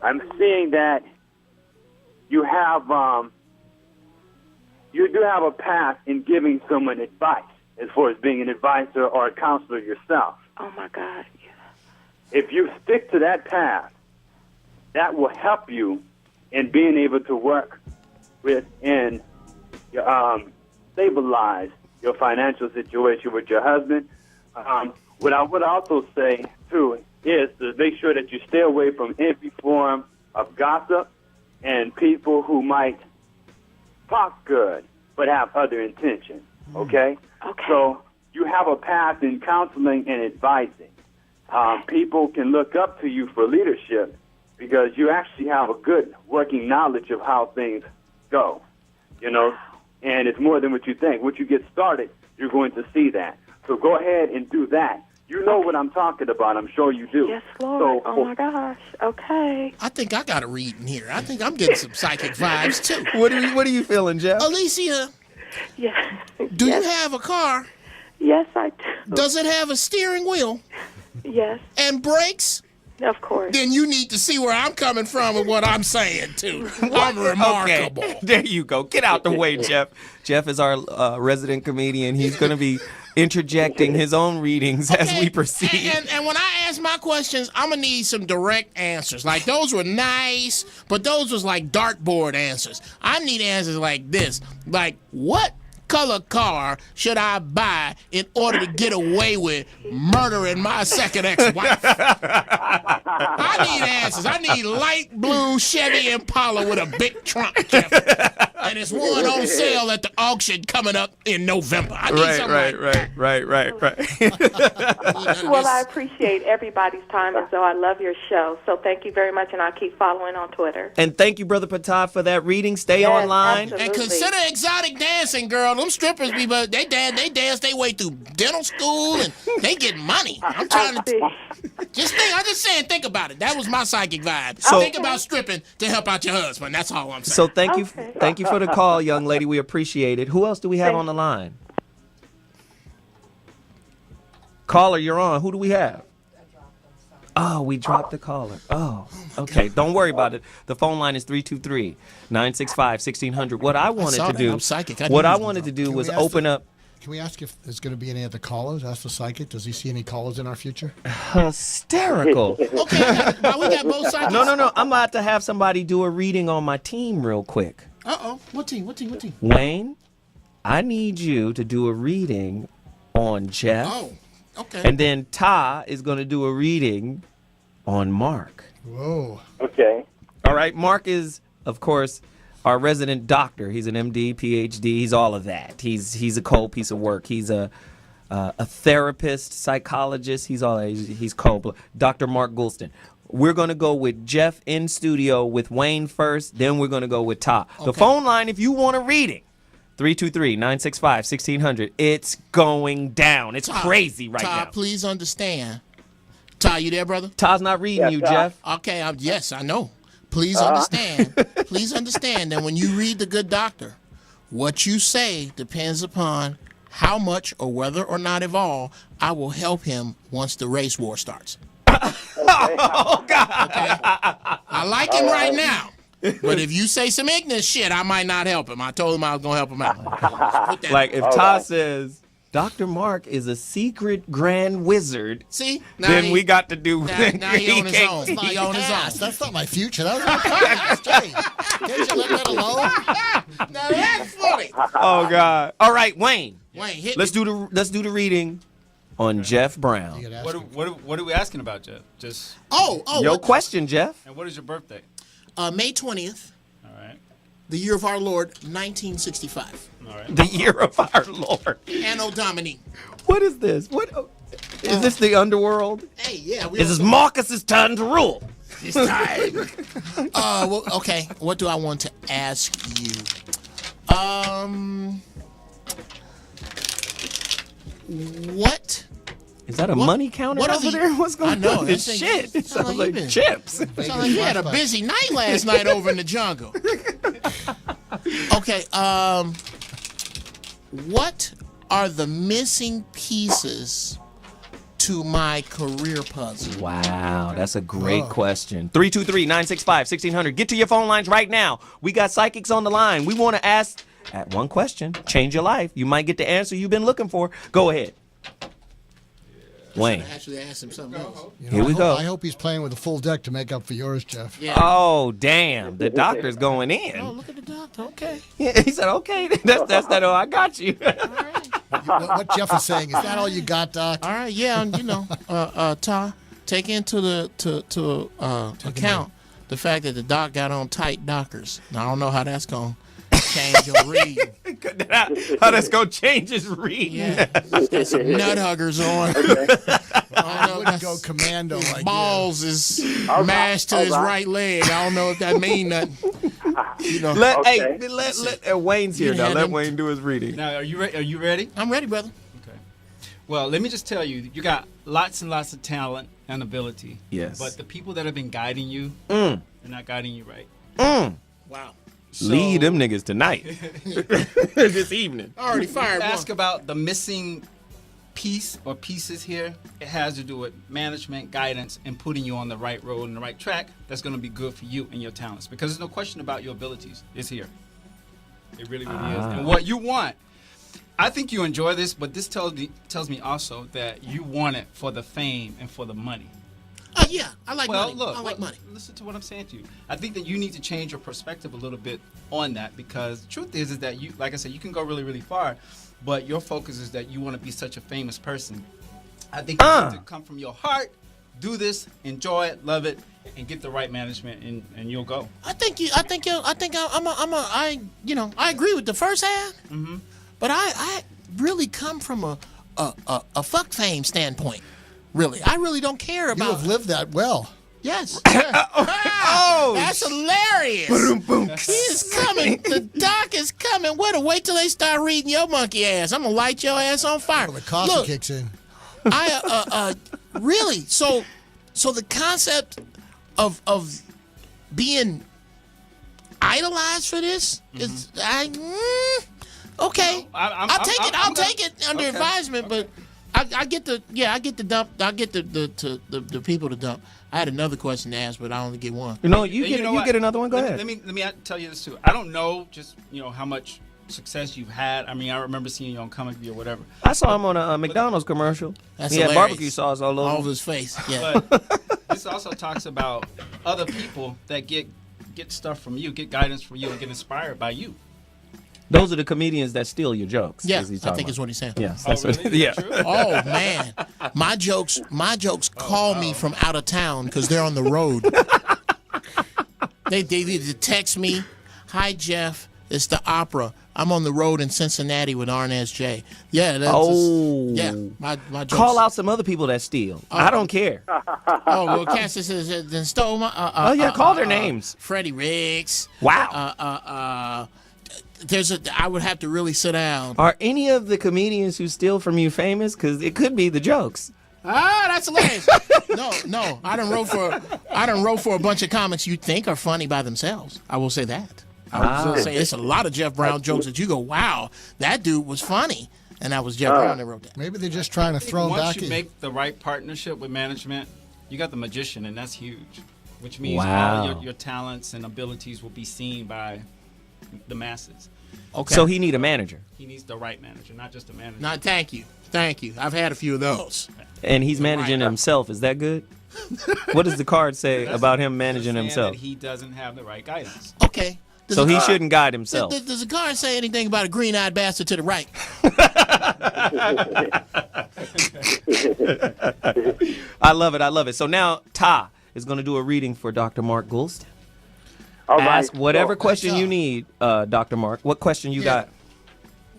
I'm seeing that you have you do have a path in giving someone advice as far as being an advisor or a counselor yourself. Oh, my God. If you stick to that path, that will help you in being able to work with and stabilize your financial situation with your husband. What I would also say, too, is to make sure that you stay away from any form of gossip and people who might talk good but have other intentions, okay? Okay. So you have a path in counseling and advising. People can look up to you for leadership because you actually have a good working knowledge of how things go, you know, and it's more than what you think. Once you get started, you're going to see that. So go ahead and do that. You know what I'm talking about. I'm sure you do. Yes, Lord. So, oh, my gosh. Okay. I think I got a reading here. I think I'm getting some psychic vibes, too. What are you feeling, Jeff? Alicia, Yeah. do you have a car? Yes, I do. Does it have a steering wheel Yes, and brakes? of course. Then you need to see where I'm coming from and what I'm saying, too. I'm remarkable. Okay, there you go. Get out the way, Jeff. Jeff is our resident comedian. He's going to be interjecting his own readings as we proceed. And when I ask my questions, I'm going to need some direct answers. Like, those were nice, but those was like dartboard answers. I need answers like this. Like, what color car should I buy in order to get away with murdering my second ex-wife? I need answers. I need light blue Chevy Impala with a big trunk, Jeff. And it's one on sale at the auction coming up in November. I need something Right. Well, I appreciate everybody's time, and so I love your show. So thank you very much, and I'll keep following on Twitter. And thank you, Brother Patah, for that reading. Stay Yes, online. absolutely. And consider exotic dancing, girl. Them strippers, they dance their way through dental school and they get money. I'm trying I to see. I'm just saying, think about it. That was my psychic vibe. So- Think about stripping to help out your husband. That's all I'm saying. So thank you Okay. for the call, young lady. We appreciate it. Who else do we have on the line? Caller, you're on. Who do we have? Oh, we dropped the caller. Oh, okay. Don't worry about it. The phone line is 323-965-1600. What I wanted saw to that. do, I'm psychic. what I knew it was wanted to gonna do Can was we ask open the- up. Can we ask if there's going to be any other callers? Ask the psychic. Does he see any callers in our future? Hysterical. Okay, now we got both sides. No. I'm about to have somebody do a reading on my team real quick. Uh-oh. What team? Wayne, I need you to do a reading on Jeff. Oh, okay. And then Ty is going to do a reading on Mark. Whoa. okay. All right. Mark is, of course, our resident doctor. He's an MD, PhD. He's all of that. He's a cold piece of work. He's a therapist, psychologist. He's cold. Dr. Mark Goulston. We're going to go with Jeff in studio with Wayne first. Then we're going to go with Ty. The phone line, if you want a reading, 323-965-1600. It's going down. It's crazy right Ty, now. please understand. Ty, you there, brother? Ty's not reading Yes, you, Ty. Jeff. Okay, yes, I know. Please understand. Please understand that when you read The Good Doctor, what you say depends upon how much or whether or not at all I will help him once the race war starts. Oh, God. Okay? I like him right now. But if you say some ignorant shit, I might not help him. I told him I was going to help him out. Put that- Like, if Ty says Dr. Mark is a secret grand wizard. See? Then we got to do. Now he on his can't- own. My He on his past. own. That's not my future. That was my past. Jay, can't you let that alone? Now that's funny. Oh God! All right, Wayne. Wayne, hit Let's me. do the reading on Jeff Brown. You could ask What, him. what are we asking about, Jeff? Just Your what- question, Jeff. and what is your birthday? May 20th, All right. the year of our Lord, 1965. All right. The year of our Lord. Anno Domini. What is this? What is this? The underworld? Hey, yeah. This is Marcus's time to rule. It's time. Well, okay. What do I want to ask you? What? Is that a money counter what are over the- there? What's going I know, on? that It's thing- shit. It sound sounds like like you chips. Sound like you had a busy night last night over in the jungle. Okay. What are the missing pieces to my career puzzle? Wow, that's a great question. 323-965-1600. Get to your phone lines right now. We got psychics on the line. We want to ask at one question, change your life. You might get the answer you've been looking for. Go ahead. Wayne. I actually asked him something else. You know, Here we go. I hope he's playing with a full deck to make up for yours, Jeff. Yeah. Oh, damn. The doctor's going Oh, in. look at the doctor. Okay. He said, okay, that's that. Oh, I got you. What Jeff is saying, is that all you got, Doc? All right. Yeah. And, Ta, take into the account the fact that the doc got on tight dockers. Now, I don't know how that's going to change your read. How that's going to change his read. Yeah. He's got some nut huggers on. I wouldn't go commando His like balls is All mashed to right, his all right leg. I don't know if that mean nothing. Let, Okay. Hey, let Wayne's here You now. had Let him. Wayne do his reading. Now, are you ready? Are you ready? I'm ready, brother. Okay. Well, let me just tell you, you got lots and lots of talent and ability. Yes. But the people that have been guiding you, Mm. they're not guiding you right. Wow. Lead them niggas tonight. This evening. Already fired Ask one. about the missing piece or pieces here. It has to do with management, guidance, and putting you on the right road and the right track. That's going to be good for you and your talents, because there's no question about your abilities. It's here. It really, really is. And what you want. I think you enjoy this, but this tells me also that you want it for the fame and for the money. Yeah, I like Well, money. look, I like money. Listen to what I'm saying to you. I think that you need to change your perspective a little bit on that, because the truth is that you, like I said, you can go really, really far, but your focus is that you want to be such a famous person. I think you need to come from your heart, do this, enjoy it, love it, and get the right management, and you'll go. I agree with the first half. Mm-hmm. But I really come from a fuck fame standpoint. Really, I really don't care You about. have lived that well. Yes. Oh, That's hilarious. He is coming. The doc is coming. Wait till they start reading your monkey ass. I'm gonna light your ass on fire. Well, the coffee Look, kicks in. I really so the concept of being idolized for this is okay. I'll take it under advisement, but I get the dump. I get the people to dump. I had another question to ask, but I only get one. You know, you And get what? get another one. Go ahead. Let me tell you this too. I don't know just how much success you've had. I mean, I remember seeing you on Comic View or whatever. I saw him on a McDonald's commercial. That's he had hilarious. barbecue sauce all over. All over his face. Yeah. But this also talks about other people that get stuff from you, get guidance from you, and get inspired by you. Those are the comedians that steal your jokes. Yeah, is he I talking think about. is what he's saying. Yes, that's really? what. Is Yeah. that true? Oh man, my jokes call me from out of town because they're on the road. They either text me, "Hi Jeff, it's the opera. I'm on the road in Cincinnati with Arnaz J." Yeah, that's my jokes. Call out some other people that steal. I don't care. Oh well, Cassius says then stole my. Oh yeah, call their names. Freddie Riggs. Wow. I would have to really sit down. Are any of the comedians who steal from you famous? Because it could be the jokes. Ah, that's hilarious. No. I done wrote for a bunch of comics you think are funny by themselves. I will say that. I will say it's a lot of Jeff Brown jokes that you go, wow, that dude was funny. And that was Jeff Brown that wrote that. Maybe they're just trying to throw him Once back you at you. make the right partnership with management, you got the magician, and that's huge. Which means Wow. all your talents and abilities will be seen by the masses. Okay. So he need a manager. He needs the right manager, not just a manager. No, thank you. Thank you. I've had a few of those. And he's managing himself. Is that good? What does the card say about him managing Saying himself? that he doesn't have the right guidance. Okay. So he shouldn't guide himself. Does the card say anything about a green-eyed bastard to the right? I love it. I love it. So now Ta is going to do a reading for Dr. Mark Goulston. All right. Ask whatever So, question you need, Dr. Mark. What question you got?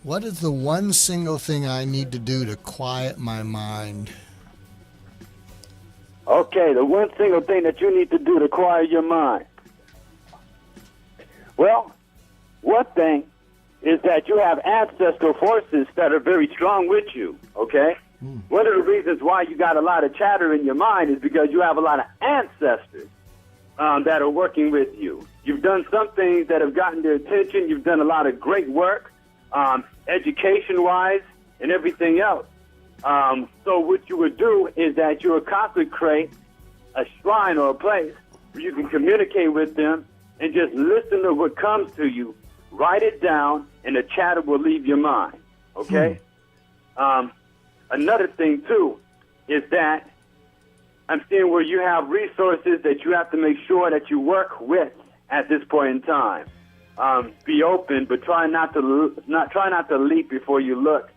What is the one single thing I need to do to quiet my mind? okay, the one single thing that you need to do to quiet your mind. Well, one thing is that you have ancestral forces that are very strong with you, okay? One of the reasons why you got a lot of chatter in your mind is because you have a lot of ancestors that are working with you. You've done some things that have gotten their attention. You've done a lot of great work, education-wise and everything else. So what you would do is that you would consecrate a shrine or a place where you can communicate with them and just listen to what comes to you. Write it down, and the chatter will leave your mind, okay? Another thing, too, is that I'm seeing where you have resources that you have to make sure that you work with at this point in time. Be open, but try not to leap before you look.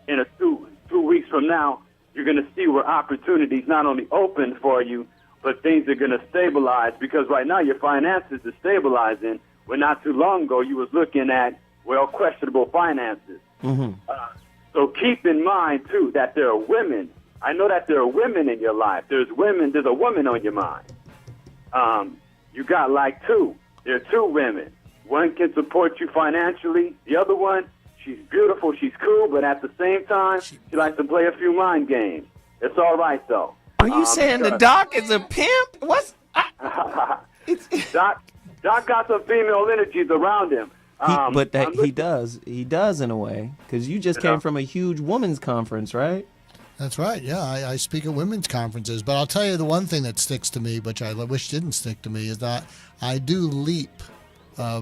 In 2 weeks from now, you're going to see where opportunities not only open for you, but things are going to stabilize, because right now your finances are stabilizing, when not too long ago you was looking at, well, questionable finances. So keep in mind, too, that there are women. I know that there are women in your life. There's a woman on your mind. You got like two. There are two women. One can support you financially. The other one, she's beautiful, she's cool, but at the same time, she likes to play a few mind games. It's all right, though. Are you saying the doc is a pimp? What's Doc got some female energies around him. he does in a way, because you just came from a huge women's conference, right? That's right. Yeah, I speak at women's conferences. But I'll tell you the one thing that sticks to me, which I wish didn't stick to me, is that I do leap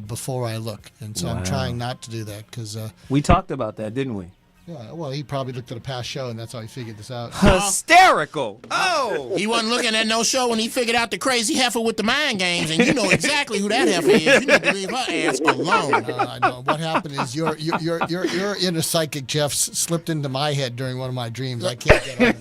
before I look. And so I'm trying not to do that because... we talked about that, didn't we? Yeah, well, he probably looked at a past show, and that's how he figured this out. Hysterical! Oh! He wasn't looking at no show when he figured out the crazy heifer with the mind games, and you know exactly who that heifer is. You need to leave her ass alone. I know. What happened is your inner psychic, Jeff, slipped into my head during one of my dreams. I can't get on it.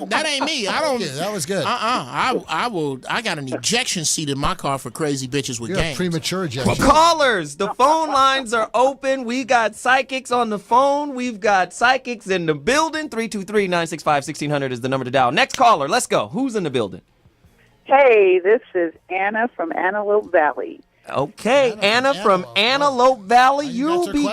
That ain't me. I don't. Yeah, that was good. I will. I got an ejection seat in my car for crazy bitches with You're a games. premature, Jeff. Callers, the phone lines are open. We got psychics on the phone. We've got psychics in the building. 323-965-1600 is the number to dial. Next caller, let's go. Who's in the building? Hey, this is Anna from Antelope Valley. Okay, Anna from Antelope Valley. You'll be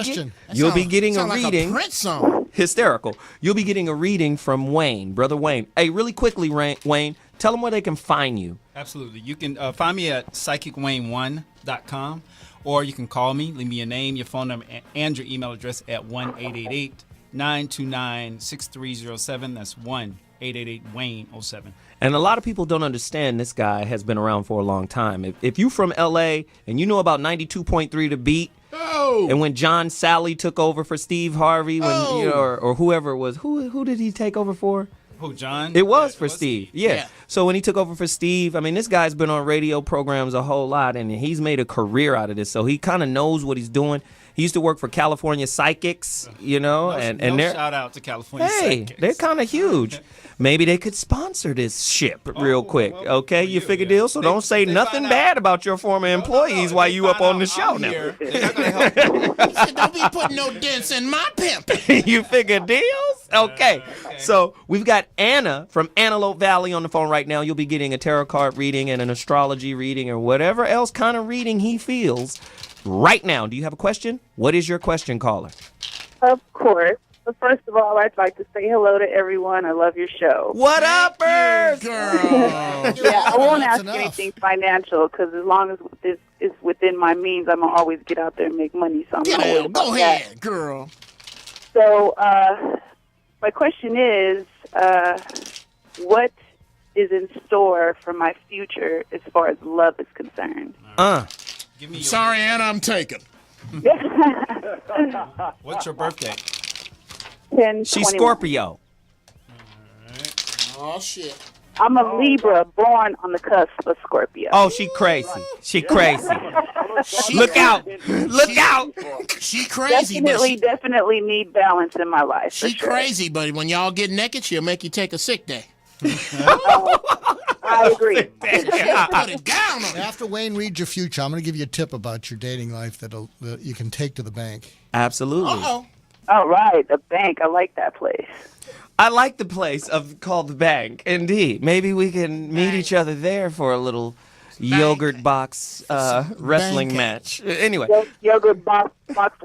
getting a Like reading. a Prince song. Hysterical. You'll be getting a reading from Wayne, Brother Wayne. Hey, really quickly, Wayne, tell them where they can find you. Absolutely. You can find me at psychicwayne1.com, or you can call me, leave me your name, your phone number, and your email address at 1-888-929-6307. That's 1-888-WAYNE-07. And a lot of people don't understand this guy has been around for a long time. If you from L.A. and you know about 92.3 The Beat, and when John Sally took over for Steve Harvey, or whoever it was, who did he take over for? Who, John? It was for Steve. Yeah. So when he took over for Steve, I mean, this guy's been on radio programs a whole lot, and he's made a career out of this. So he kind of knows what he's doing. He used to work for California Psychics, and they're shout out to California Psychics. They're kind of huge. Maybe they could sponsor this ship real quick. Okay, you figure deal. So don't say nothing bad about your former employees while you up on the show now. Don't be putting no dents in my pimp. You figure deals? Okay. So we've got Anna from Antelope Valley on the phone right now. You'll be getting a tarot card reading and an astrology reading or whatever else kind of reading he feels right now. Do you have a question? What is your question, caller? Of course. But first of all, I'd like to say hello to everyone. I love your show. What up, Girl? Yeah, I won't ask anything financial because as long as this is within my means, I'm going to always get out there and make money. So I'm not worried about Go ahead, girl. So my question is, what is in store for my future as far as love is concerned? Give me your Sorry, Anna, I'm taken. What's your birthday? 10, She's 21. Scorpio. Oh, shit. I'm a Libra, born on the cusp of Scorpio. Oh, she crazy. She crazy. Look out. Look out. She crazy, but Definitely need balance in my life. she for sure. crazy, but when y'all get naked, she'll make you take a sick day. I agree. Put it down on it. After Wayne reads your future, I'm going to give you a tip about your dating life that you can take to the bank. Absolutely. Uh-oh. All right, the bank. I like that place. I like the place called the bank. Indeed. Maybe we can meet each other there for a little yogurt box wrestling Bank. match. Anyway, Yogurt box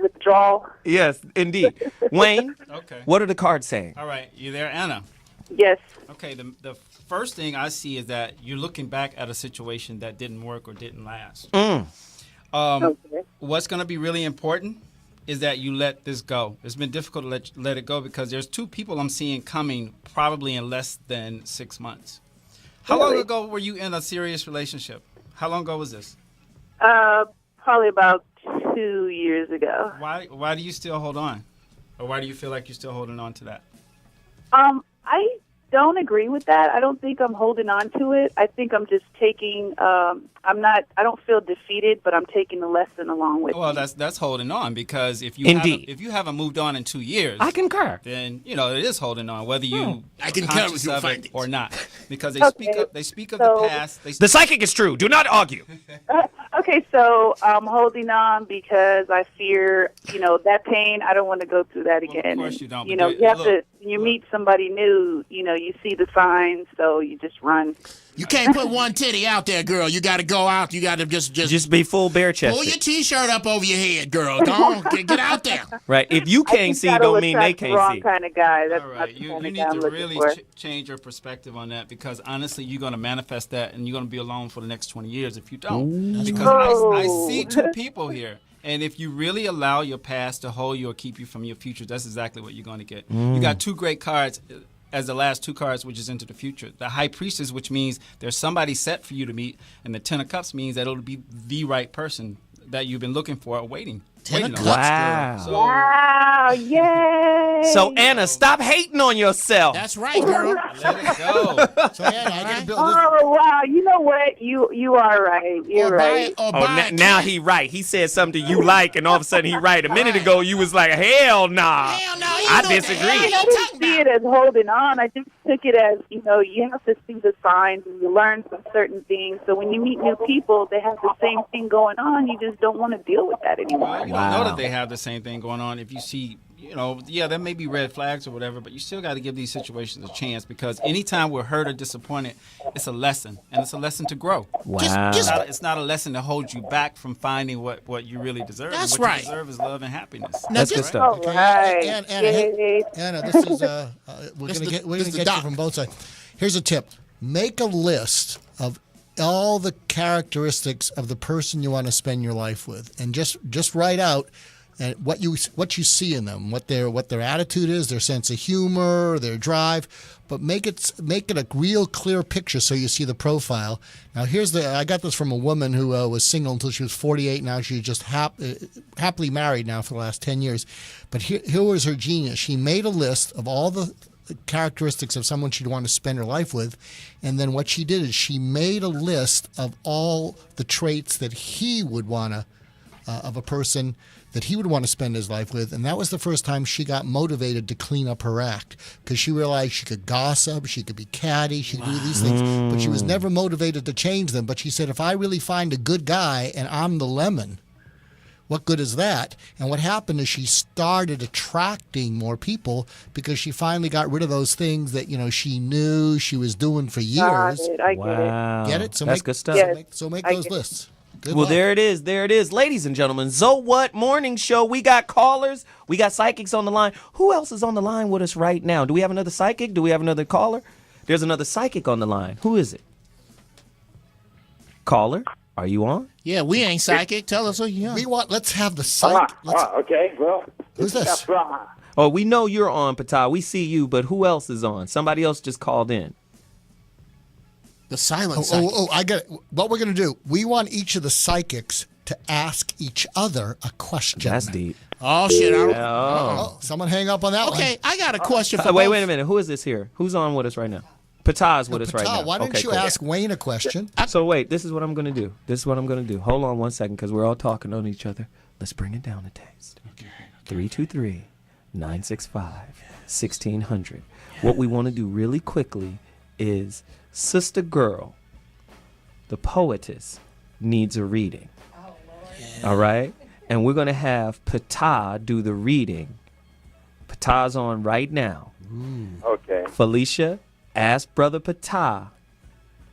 withdrawal. yes, indeed. Wayne, Okay. what are the cards saying? All right, you there, Anna? Yes. Okay, the first thing I see is that you're looking back at a situation that didn't work or didn't last. Okay. What's going to be really important is that you let this go. It's been difficult to let it go because there's two people I'm seeing coming probably in less than 6 months. How long ago were you in a serious relationship? How long ago was this? Probably about 2 years ago. Why do you still hold on? Or why do you feel like you're still holding on to that? I don't agree with that. I don't think I'm holding on to it. I think I'm just taking. I don't feel defeated, but I'm taking the lesson along with. Well, me. that's holding on because if you Indeed. if you haven't moved on in 2 years, I concur. then it is holding on whether you I concur conscious with your of it findings. or not because Okay, they speak of so- the past. The psychic is true. Do not argue. Okay, so I'm holding on because I fear, that pain. I don't want to go through that Well, of again. course you don't, You but know, you have look, to. When you meet somebody new, you see the signs, so you just run. You can't put one titty out there, girl. You got to go out. You got to just Be full bare pull your chested. T-shirt up over your head, girl. Go on, get out there. Right. If you I can't think see, that'll don't mean they attract the can't wrong see. kind of guy. That's All not right, the you kind of need guy I'm to looking really for. change your perspective on that because honestly, you're going to manifest that and you're going to be alone for the next 20 years if you don't. Because I see two people here. And if you really allow your past to hold you or keep you from your future, that's exactly what you're going to get. You got two great cards as the last two cards, which is into the future. The High Priestess, which means there's somebody set for you to meet, and the Ten of Cups means that it'll be the right person that you've been looking for or waiting. Ten of on. Cups, Wow. So, Wow! Yay! So, Anna, stop hating on yourself. That's right, girl. let it go. So, Anna, I got to build this. Oh wow! You know what? You are right. You're right. Now he right. He said something you like, and all of a sudden he right. A minute ago, you was like, hell nah. Hell no, I disagree. I didn't see it as holding on. I just took it as, you have to see the signs and you learn from certain things. So when you meet new people, they have the same thing going on. You just don't want to deal with that anymore. Well, you don't know that they have the same thing going on. If you see, there may be red flags or whatever, but you still got to give these situations a chance because anytime we're hurt or disappointed, it's a lesson, and it's a lesson to grow. Wow. It's not a lesson to hold you back from finding what you really deserve. That's and what right. you deserve is love and happiness. That's good stuff. All right. Anna, this is we're This gonna the- get we're this gonna the get doc. you from both sides. Here's a tip: make a list of all the characteristics of the person you want to spend your life with, and just write out and what you see in them, what their attitude is, their sense of humor, their drive. But make it a real clear picture so you see the profile. Now I got this from a woman who was single until she was 48. Now she's just happily married now for the last 10 years. But here was her genius. She made a list of all the characteristics of someone she'd want to spend her life with, and then what she did is she made a list of all the traits that he would want to of a person that he would want to spend his life with. And that was the first time she got motivated to clean up her act, because she realized she could gossip, she could be catty, she could do these things, but she was never motivated to change them. But she said, if I really find a good guy and I'm the lemon, what good is that? And what happened is she started attracting more people because she finally got rid of those things that, she knew she was doing for years. I get it. Wow. Get it? So That's make, good stuff. Yes. So make I those get it. lists. Good Well, luck. there it is. There it is. Ladies and gentlemen, So What Morning Show. We got callers. We got psychics on the line. Who else is on the line with us right now? Do we have another psychic? Do we have another caller? There's another psychic on the line. Who is it? Caller, are you on? Yeah, we ain't psychic. Tell us who you are. Let's have the psych. Okay, well. Who's this? Oh, we know you're on, Pata. We see you, but who else is on? Somebody else just called in. The silent psychic. I get it. What we're going to do, we want each of the psychics to ask each other a question. That's deep. Oh shit! Oh, someone hang up on that one. Okay, I got a question for Wait both. a minute. Who is this here? Who's on with us right now? Patah's with us right now. Why didn't Okay, you cool. ask Wayne a question? So wait, this is what I'm gonna do. Hold on 1 second, because we're all talking on each other. Let's bring it down a taste. 323-965-1600. What we want to do really quickly is Sister Girl, the poetess, needs a reading. All right? And we're gonna have Patah do the reading. Patah's on right now. Okay. Felicia, ask Brother Patah,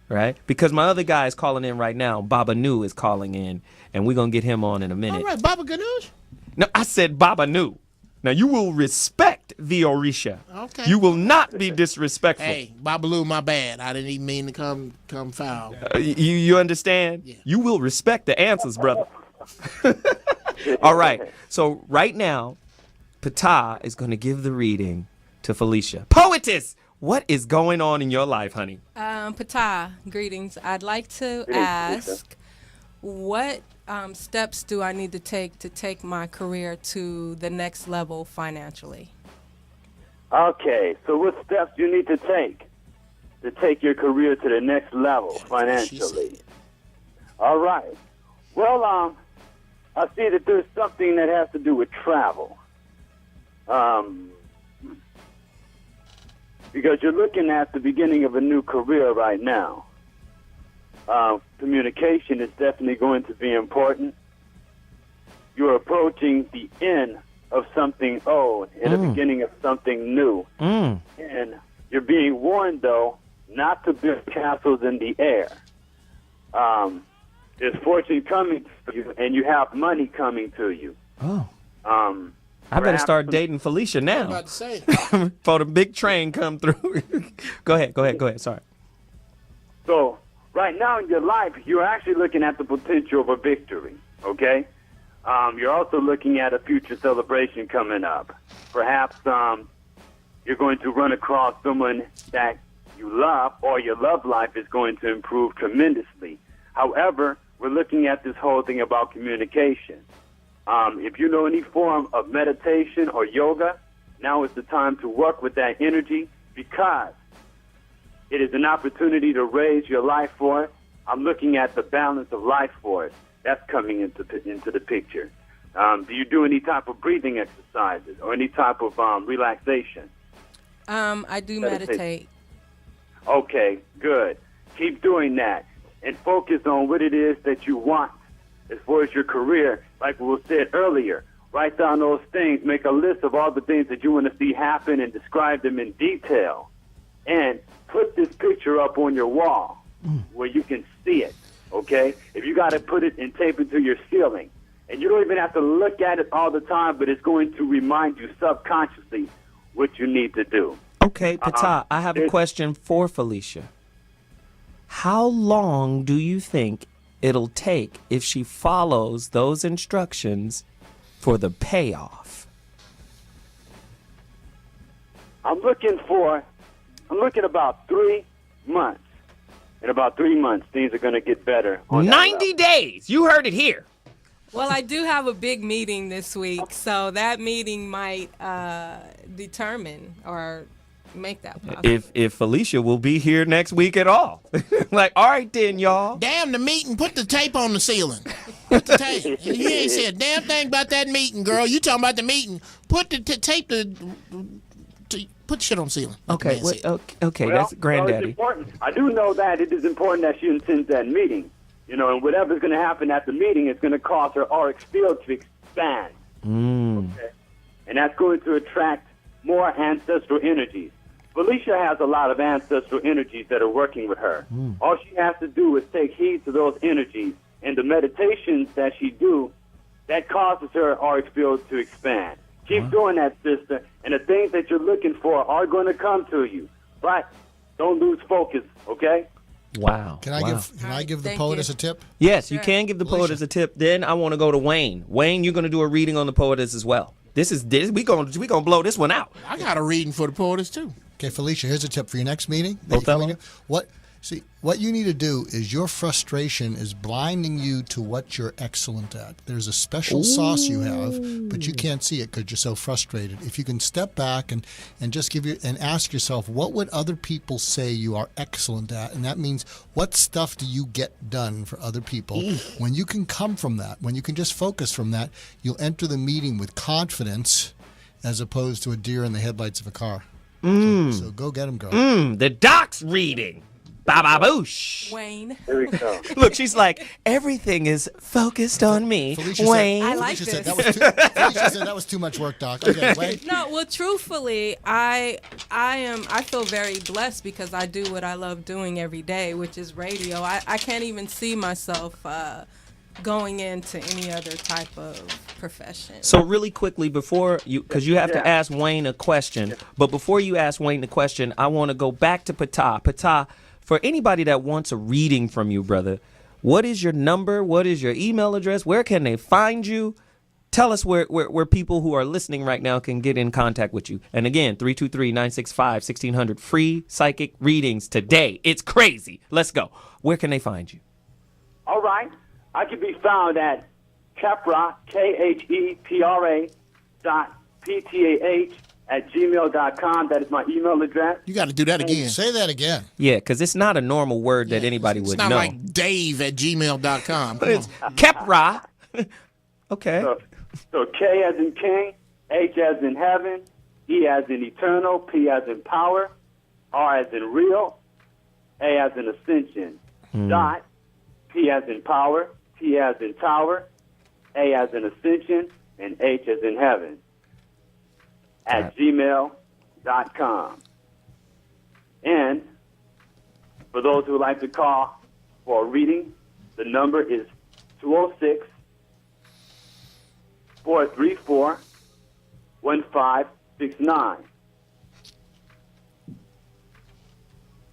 right? Because my other guy is calling in right now. Baba Nu is calling in, and we're going to get him on in a minute. All right, Baba Ganoush. No, I said Baba Nu. Now, you will respect the Orisha. Okay. You will not be disrespectful. Hey, Babaloo, my bad. I didn't even mean to come foul. You understand? Yeah. You will respect the answers, brother. All right. So right now, Patah is going to give the reading to Felicia. Poetess, what is going on in your life, honey? Patah, greetings. I'd like to ask, what steps do I need to take my career to the next level financially? Okay, so what steps do you need to take your career to the next level financially? All right. Well, I see that there's something that has to do with travel. Because you're looking at the beginning of a new career right now. Communication is definitely going to be important. You're approaching the end of something old and the beginning of something new. And you're being warned, though, not to build castles in the air. There's fortune coming to you, and you have money coming to you. Oh. I better start dating Felicia now. I'm about to say. For the big train come through. Go ahead. Sorry. So right now in your life, you're actually looking at the potential of a victory, okay? You're also looking at a future celebration coming up. Perhaps you're going to run across someone that you love, or your love life is going to improve tremendously. However, we're looking at this whole thing about communication. If you know any form of meditation or yoga, now is the time to work with that energy, because it is an opportunity to raise your life force. I'm looking at the balance of life force. That's coming into the picture. Do you do any type of breathing exercises or any type of relaxation? I do meditate. Okay, good. Keep doing that and focus on what it is that you want as far as your career. Like we said earlier, write down those things, make a list of all the things that you want to see happen and describe them in detail. And put this picture up on your wall where you can see it, okay? If you got to put it and tape it to your ceiling, and you don't even have to look at it all the time, but it's going to remind you subconsciously what you need to do. Okay, Patah, I have a question for Felicia. How long do you think it'll take if she follows those instructions for the payoff? I'm looking about 3 months. In about 3 months, things are going to get better. 90 days. You heard it here. Well, I do have a big meeting this week, so that meeting might determine or make that possible. If Felicia will be here next week at all. Like, all right then, y'all. Damn the meeting. Put the tape on the ceiling. Put the tape. And you ain't said a damn thing about that meeting, girl. You talking about the meeting. Put the tape put shit on the ceiling. Okay, okay, Well, that's granddaddy. It's important. I do know that it is important that she attends that meeting. You know, and whatever's going to happen at the meeting is going to cause her auric field to expand. Okay? And that's going to attract more ancestral energies. Felicia has a lot of ancestral energies that are working with her. All she has to do is take heed to those energies, and the meditations that she do, that causes her auric field to expand. Keep doing that, sister, and the things that you're looking for are going to come to you. But don't lose focus, okay? Wow. Can I give the poetess a tip? Yes, you can give the poetess a tip. Then I want to go to Wayne. Wayne, you're going to do a reading on the poetess as well. We gonna blow this one out. I got a reading for the poetess too. Okay, Felicia, here's a tip for your next meeting. Othello? See, what you need to do is your frustration is blinding you to what you're excellent at. There's a special sauce you have, but you can't see it because you're so frustrated. If you can step back and just and ask yourself, what would other people say you are excellent at? And that means, what stuff do you get done for other people? When you can come from that, when you can just focus from that, you'll enter the meeting with confidence as opposed to a deer in the headlights of a car. So go get them, girl. The doc's reading. Ba-ba-boosh. Wayne. Here we go. Look, she's like, everything is focused on me. Felicia Wayne. I like Felicia said this. Felicia said that was too much work, Doc. Okay, Wayne. No, well, truthfully, I feel very blessed because I do what I love doing every day, which is radio. I can't even see myself going into any other type of profession. So really quickly before you, because you have to ask Wayne a question, but before you ask Wayne the question, I want to go back to Patah. Patah, for anybody that wants a reading from you, brother, what is your number? What is your email address? Where can they find you? Tell us where people who are listening right now can get in contact with you. And again, 323-965-1600, free psychic readings today. It's crazy. Let's go. Where can they find you? All right. I can be found at Khepra, Khepra .ptah@gmail.com. That is my email address. You got to do that again. Say that again. Yeah, because it's not a normal word that anybody It's would not know. like Dave@gmail.com. Come It's on. Khepra. Okay. So K as in king, H as in heaven, E as in eternal, P as in power, R as in real, A as in ascension, dot, P as in power, T as in tower, A as in ascension, and H as in heaven, at gmail.com. And for those who would like to call for a reading, the number is 206-434-1569.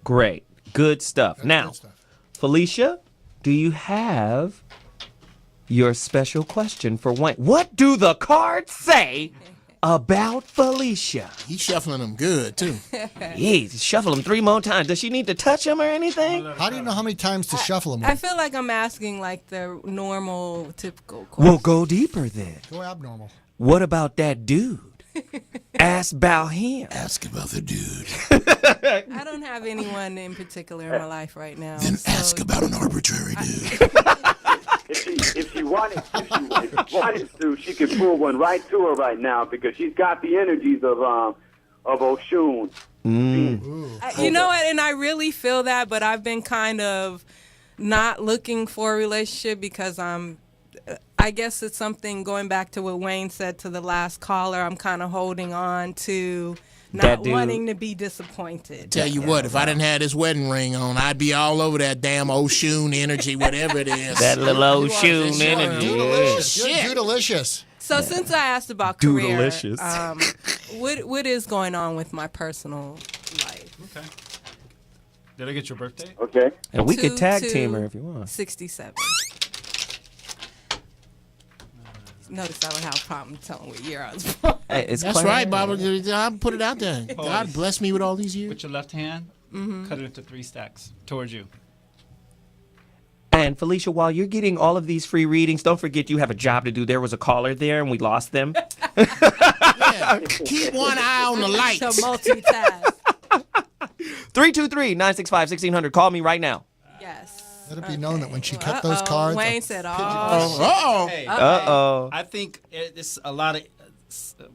Great. Good stuff. Now, Good stuff. Felicia, do you have your special question for Wayne? What do the cards say about Felicia? He's shuffling them good, too. He's shuffle them 3 more times. Does she need to touch him or anything? How do you know how many times to shuffle them? I feel like I'm asking like the normal, typical We'll question. go deeper then. Go abnormal. What about that dude? Ask about him. Ask about the dude. I don't have anyone in particular in my life right now. Then so- ask about an arbitrary dude. If she wanted to, she could pull one right to her right now because she's got the energies of Oshun. You know what? And I really feel that, but I've been kind of not looking for a relationship because I guess it's something going back to what Wayne said to the last caller. I'm kind of holding on to That not dude. wanting to be disappointed. Tell you what, if I didn't have this wedding ring on, I'd be all over that damn Oshun energy, whatever it is. That little old shoe Sure. energy. Doodalicious. Shit. You're doodalicious. So since I asked about career, Doodalicious. what is going on with my personal life? Okay. Did I get your birthday? Okay. And we could tag 2-2. team her if you want. 67. Notice I don't have a problem telling what year I was born. Hey, it's That's quite right, all Baba. I put it out there. God bless me with all these years. With your left hand, cut it into 3 stacks towards you. And Felicia, while you're getting all of these free readings, don't forget you have a job to do. There was a caller there and we lost them. Yeah. Keep one eye on the To lights. multitask. 323-965-1600. Call me right now. Yes. Let it be known that when she cut those cards, Wayne said, "Oh, Uh-oh. Hey, Uh-oh. I think it's a lot of,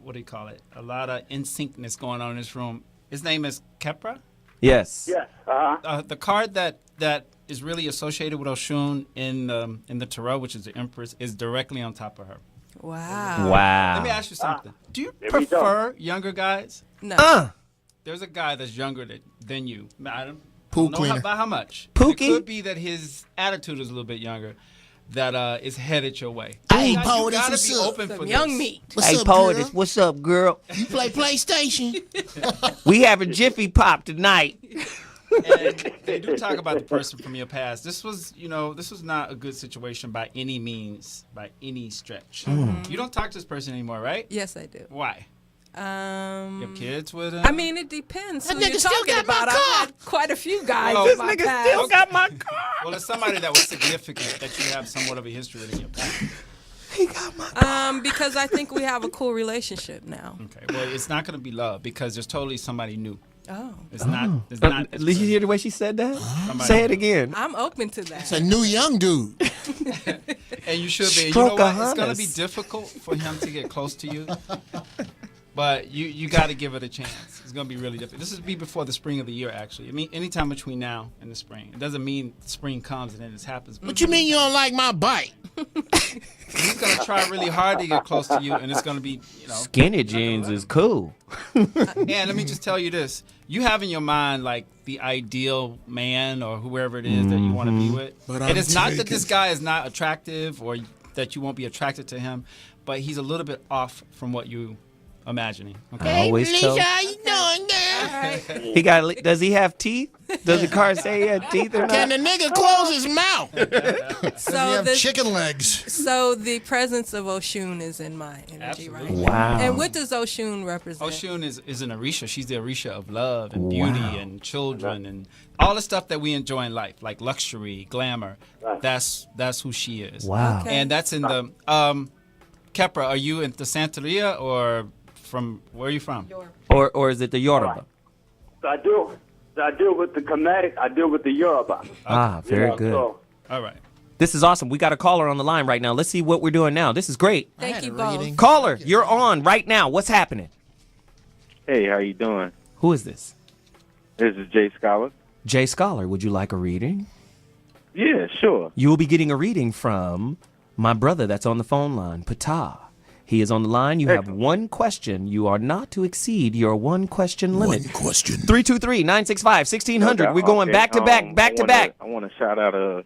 what do you call it? A lot of in-syncness going on in this room. His name is Khepra. Yes. Yes. The card that is really associated with Oshun in the tarot, which is the Empress, is directly on top of her. wow. Wow. Let me ask you something. Do you There we go. prefer younger guys? No. There's a guy that's younger than you. I don't Pool know cleaner. by how much. Pookie? It could be that his attitude is a little bit younger, that is headed your way. Hey, You Poet, gotta what's be up? open for Some this. young meat. What's Hey, up, Poetess, girl? what's up, girl? You play PlayStation? We having Jiffy Pop tonight. And they do talk about the person from your past. This was not a good situation by any means, by any stretch. You don't talk to this person anymore, right? Yes, I do. Why? Your kids with him? I mean, it depends That who you're nigga still talking got my about. car. I've had quite a few guys Well, in this my Nigga past. still got my car. Well, it's somebody that was significant that you have somewhat of a history with in your past. He got my Because I think we have a cool relationship now. Okay. Well, it's not going to be love because there's totally somebody new. Oh. It's not. It's not. Did you hear the way she said that? Somebody Say it new. again. I'm open to that. It's a new young dude. And you should be. You know what? It's going to be Strokahontas. difficult for him to get close to you. But you got to give it a chance. It's going to be really difficult. This will be before the spring of the year, actually. I mean, anytime between now and the spring. It doesn't mean spring comes and then it happens. What you mean you don't like my bike? He's going to try really hard to get close to you, and it's going to be, Skinny jeans is cool. And let me just tell you this. You have in your mind, like, the ideal man or whoever it is that you want to be with. But And I'm it's not that taken. this guy is not attractive or that you won't be attracted to him, but he's a little bit off from what you imagining. Okay? I always tell. how you doing, girl? He got. Does he have teeth? Does the car say he had teeth or Can not? the nigga close his mouth? You have chicken legs. So the presence of Oshun is in my energy right Absolutely. now. Wow. And what does Oshun represent? Oshun is an Orisha. She's the Orisha of love and beauty and children and all the stuff that we enjoy in life, like luxury, glamour. That's who she is. Wow. Okay. And that's in the Kepra. Are you in the Santeria or from where are you from? Or is it the Yoruba? So I deal with the Kemetic. I deal with the Yoruba. Ah, very good. So, All right. This is awesome. We got a caller on the line right now. Let's see what we're doing now. This is great. Thank you both. Caller, you're on right now. What's happening? Hey, how you doing? Who is this? This is Jay Scholar. Jay Scholar, would you like a reading? Yeah, sure. You will be getting a reading from my brother that's on the phone line, Patah. He is on the line. You have one question. You are not to exceed your one question limit. One question. 323-965-1600. We're going Okay, back to back, back to back. I want to shout out OG.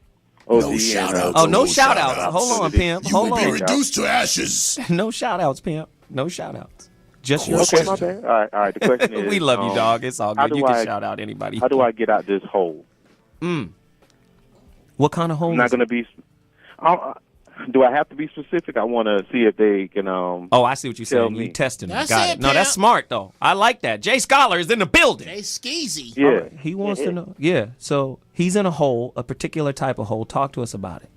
No shout outs. Oh, no No shout shout outs. outs. Hold on, pimp. You will Hold be on. reduced to ashes. No shout outs, pimp. No shout outs. Just your Okay, question. my bad. All right. The question is, We love you, dog. It's all how good. do You can I- shout out anybody. How do I get out this hole? What kind of hole? I'm not is it? going to be. Do I have to be specific? I want to see if they can. Oh, I see what you're Tell saying. You me. testing them. That's Got it, it. No, that's pimp. smart though. I like that. Jay Scholar is in the building. They skeezy. Yeah. He wants to know. Yeah. So he's in a hole, a particular type of hole. Talk to us about it.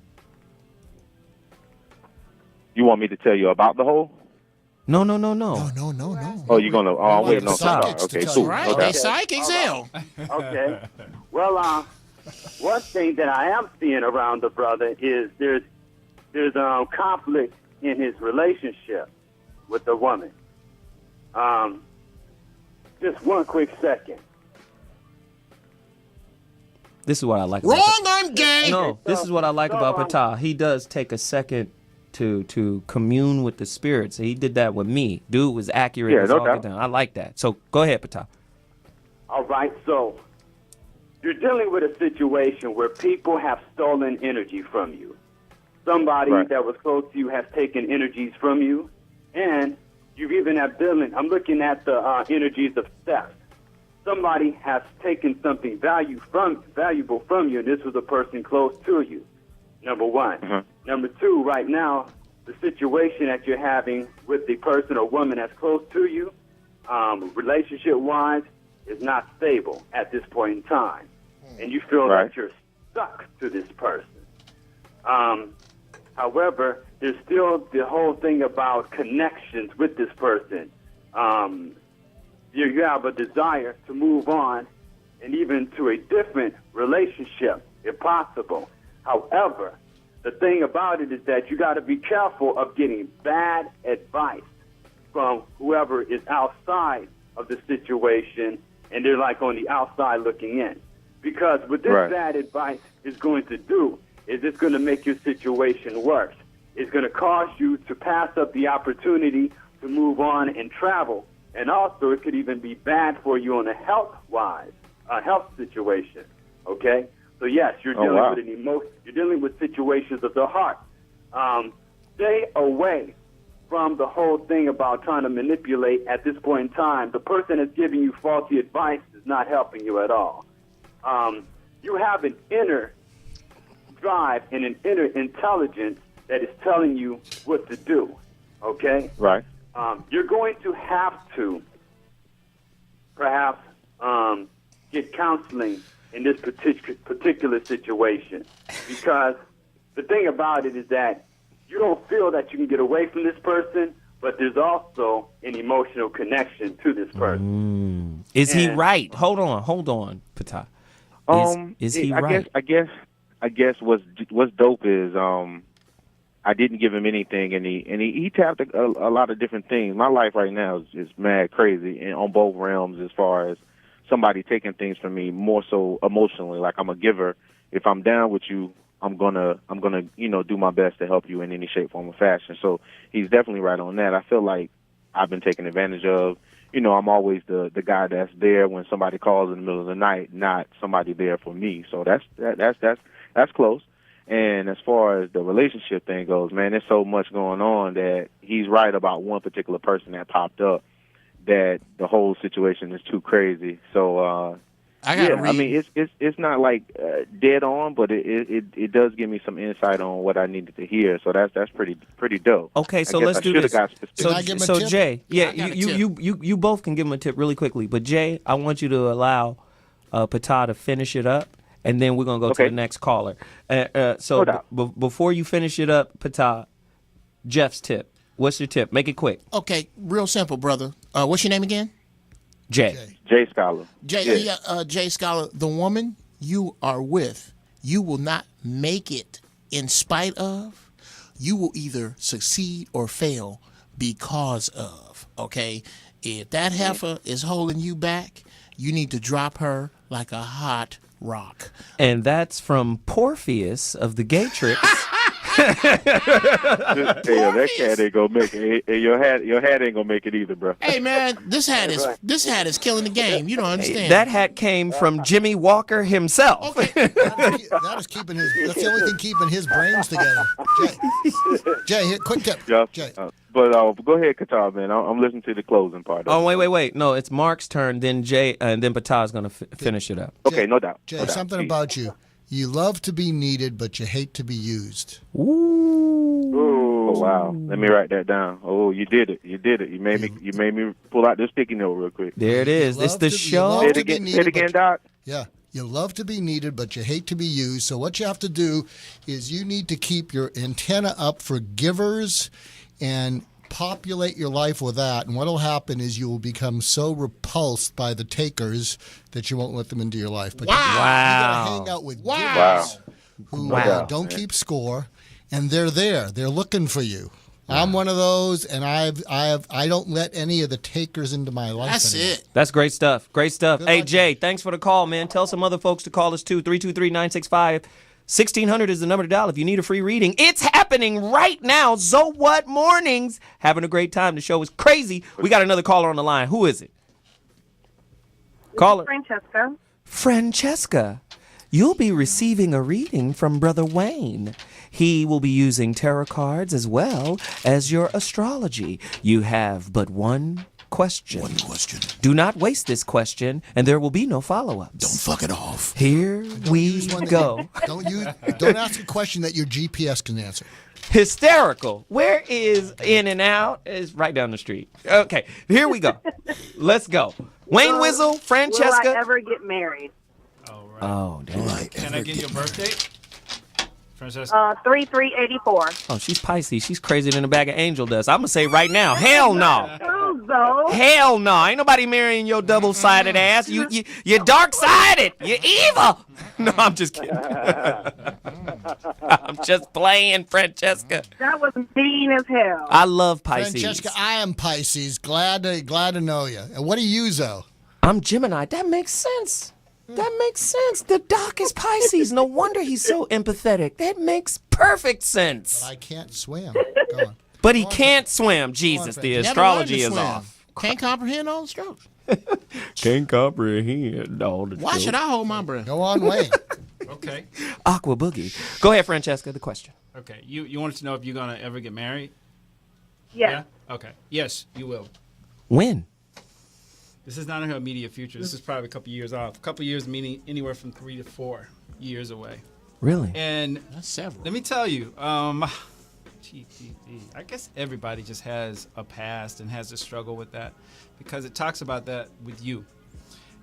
You want me to tell you about the hole? No. No, no. Oh, you're gonna. Oh, I'm want waiting the on psychics somebody. to Okay, tell cool. you. Right? Okay. They psychics hell. okay. Well, one thing that I am seeing around the brother is there's conflict in his relationship with the woman. Just one quick second. This is what I like. About Wrong, I'm gay. No, this is what I like about Patah. He does take a second to commune with the spirits. He did that with me. Dude was accurate. Yeah, as no all doubt. get down. I like that. So go ahead, Patah. All right, so you're dealing with a situation where people have stolen energy from you. Somebody Right. that was close to you has taken energies from you, and you've even have dealing. I'm looking at the energies of theft. Somebody has taken something valuable from you, and this was a person close to you. Number one. Mhm. Number two, right now, the situation that you're having with the person or woman that's close to you, relationship-wise, is not stable at this point in time. And you feel Right. that you're stuck to this person. However, there's still the whole thing about connections with this person. You have a desire to move on and even to a different relationship, if possible. However, the thing about it is that you got to be careful of getting bad advice from whoever is outside of the situation, and they're like on the outside looking in. Because what this Right. bad advice is going to do is it's going to make your situation worse. It's going to cause you to pass up the opportunity to move on and travel. And also, it could even be bad for you on a health-wise, health situation. Okay? So yes, you're Oh, dealing wow. with an emotion. You're dealing with situations of the heart. Stay away from the whole thing about trying to manipulate at this point in time. The person that's giving you faulty advice is not helping you at all. You have an inner drive and an inner intelligence that is telling you what to do. Okay? Right. you're going to have to perhaps get counseling in this particular situation, because the thing about it is that you don't feel that you can get away from this person, but there's also an emotional connection to this person. Is he right? Hold on, Patah. Is he right? I guess what's dope is I didn't give him anything, and he tapped a lot of different things. My life right now is mad crazy, and on both realms, as far as somebody taking things from me, more so emotionally. Like, I'm a giver. If I'm down with you, I'm gonna do my best to help you in any shape, form, or fashion. So he's definitely right on that. I feel like I've been taken advantage of. I'm always the guy that's there when somebody calls in the middle of the night, not somebody there for me. So that's close. And as far as the relationship thing goes, man, there's so much going on that he's right about one particular person that popped up, that the whole situation is too crazy. So I mean, it's not like dead on, but it does give me some insight on what I needed to hear. So that's pretty dope. Okay, so let's do this. So Jay, you both can give him a tip really quickly, but Jay, I want you to allow Patah to finish it up, and then we're gonna go to the next caller. Before you finish it up, Patah, Jeff's tip. What's your tip? Make it quick. Okay, real simple, brother. What's your name again? Jay Scholar. Jay Scholar. The woman you are with, you will not make it in spite of. You will either succeed or fail because of. Okay, if that heifer is holding you back, you need to drop her like a hot rock. And that's from Porpheus of the Gay Trips. That cat ain't gonna make it. Hey, your hat ain't gonna make it either, bro. Hey man, this hat is killing the game. You don't understand. That hat came from Jimmy Walker himself. Okay. That is keeping his. That's the only thing keeping his brains together. Jay, here, quick tip. Yeah. Jay. But go ahead, Qatar, man. I'm listening to the closing part. Oh, wait. No, it's Mark's turn. Then Jay, and then Patah's gonna finish it up. Okay, no doubt. Jay, something about you. You love to be needed, but you hate to be used. Ooh. Oh, wow. Let me write that down. Oh, you did it. You made me pull out this sticky note real quick. There it is. It's the show. Say it again, Doc. Yeah. You love to be needed, but you hate to be used. So what you have to do is you need to keep your antenna up for givers and populate your life with that. And what will happen is you will become so repulsed by the takers that you won't let them into your life. But you got to hang out with givers who don't keep score, and they're there. They're looking for you. I'm one of those, and I don't let any of the takers into my life. That's anymore. it. That's great stuff. Great stuff. Good Hey, luck. Jay, thanks for the call, man. Tell some other folks to call us too. 323-965-1600 is the number to dial if you need a free reading. It's happening right now. So What Mornings. Having a great time. The show is crazy. We got another caller on the line. Who is it? Caller. Francesca. You'll be receiving a reading from Brother Wayne. He will be using tarot cards as well as your astrology. You have but one question. One question. Do not waste this question, and there will be no follow-ups. Don't fuck it off. Here we go. Don't ask a question that your GPS can answer. Hysterical. Where is In and Out? It's right down the street. Okay, here we go. Let's go. Wayne Wizzle, Francesca. Will I ever get married? Oh, damn. Can I get your birthday? Francesca? 3/3/84. Oh, she's Pisces. She's crazier than a bag of angel dust. I'm going to say right now, hell no. So, Hell no. Ain't nobody marrying your double-sided ass. You're dark-sided. You're evil. No, I'm just kidding. I'm just playing, Francesca. that was mean as hell. I love Pisces. Francesca, I am Pisces. Glad to know you. And what are you, Zoe? I'm Gemini. That makes sense. That makes sense. The doc is Pisces. No wonder he's so empathetic. That makes perfect sense. I can't swim. Go on. But he can't swim. Jesus, the astrology is off. Can't comprehend all the strokes. Can't comprehend all the Why should I hold my breath? Go on, Wayne. Okay. Aqua Boogie. Go ahead, Francesca, the question. Okay. You wanted to know if you're going to ever get married? Yes. Yeah? Okay. Yes, you will. When? This is not in her immediate future. This is probably a couple years off. A couple years meaning anywhere from 3 to 4 years away. Really? And That's several. let me tell you, I guess everybody just has a past and has to struggle with that because it talks about that with you.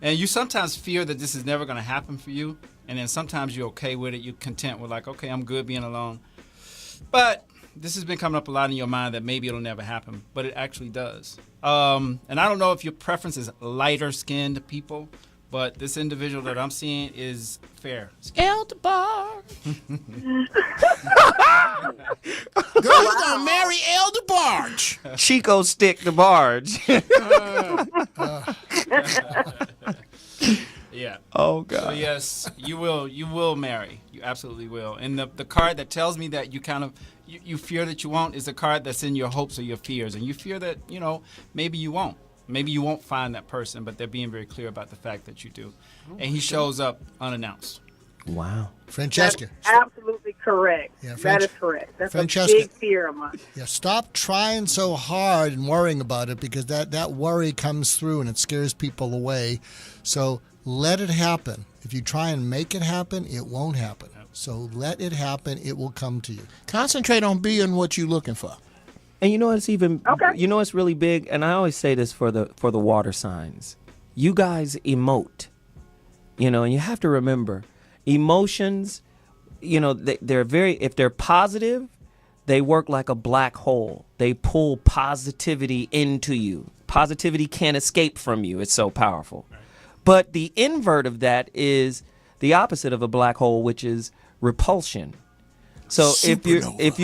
And you sometimes fear that this is never going to happen for you. And then sometimes you're okay with it. You're content with like, okay, I'm good being alone. But this has been coming up a lot in your mind that maybe it'll never happen. But it actually does. And I don't know if your preference is lighter skinned people. But this individual that I'm seeing is fair. Elder Barge. Girl, you gonna marry Elder Barge. Chico stick the barge. Yeah. Oh God. So yes, you will marry. You absolutely will. And the card that tells me that you kind of you fear that you won't is the card that's in your hopes or your fears, and you fear that maybe you won't. Maybe you won't find that person, but they're being very clear about the fact that you do. And he shows up unannounced. Wow. Francesca. That's absolutely correct. Yeah, that is correct. That's Francesca. a big fear of mine. Yeah, stop trying so hard and worrying about it because that worry comes through and it scares people away. So let it happen. If you try and make it happen, it won't happen. So let it happen. It will come to you. Concentrate on being what you're looking for. And you know what's it's really big, and I always say this for the water signs. You guys emote. And you have to remember, emotions, they're if they're positive, they work like a black hole. They pull positivity into you. Positivity can't escape from you. It's so powerful. But the invert of that is the opposite of a black hole, which is repulsion. So if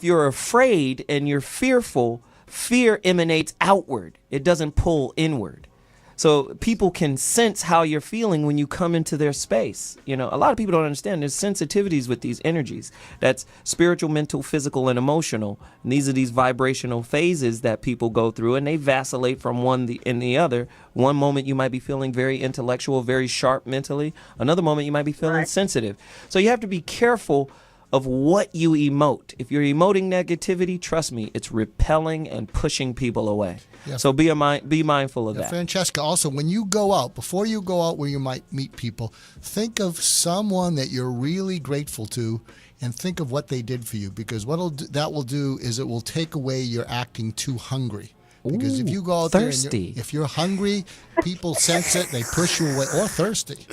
you're afraid and you're fearful, fear emanates outward. It doesn't pull inward. So people can sense how you're feeling when you come into their space. A lot of people don't understand there's sensitivities with these energies. That's spiritual, mental, physical, and emotional. And these are these vibrational phases that people go through, and they vacillate from one in the other. One moment you might be feeling very intellectual, very sharp mentally. Another moment you might be feeling sensitive. So you have to be careful of what you emote. If you're emoting negativity, trust me, it's repelling and pushing people away. Yeah. So be mindful of that. Francesca, also, when you go out, before you go out where you might meet people, think of someone that you're really grateful to and think of what they did for you, because that will do is it will take away your acting too hungry. Because if you go out there and if you're hungry, people sense it, they push you away, or thirsty,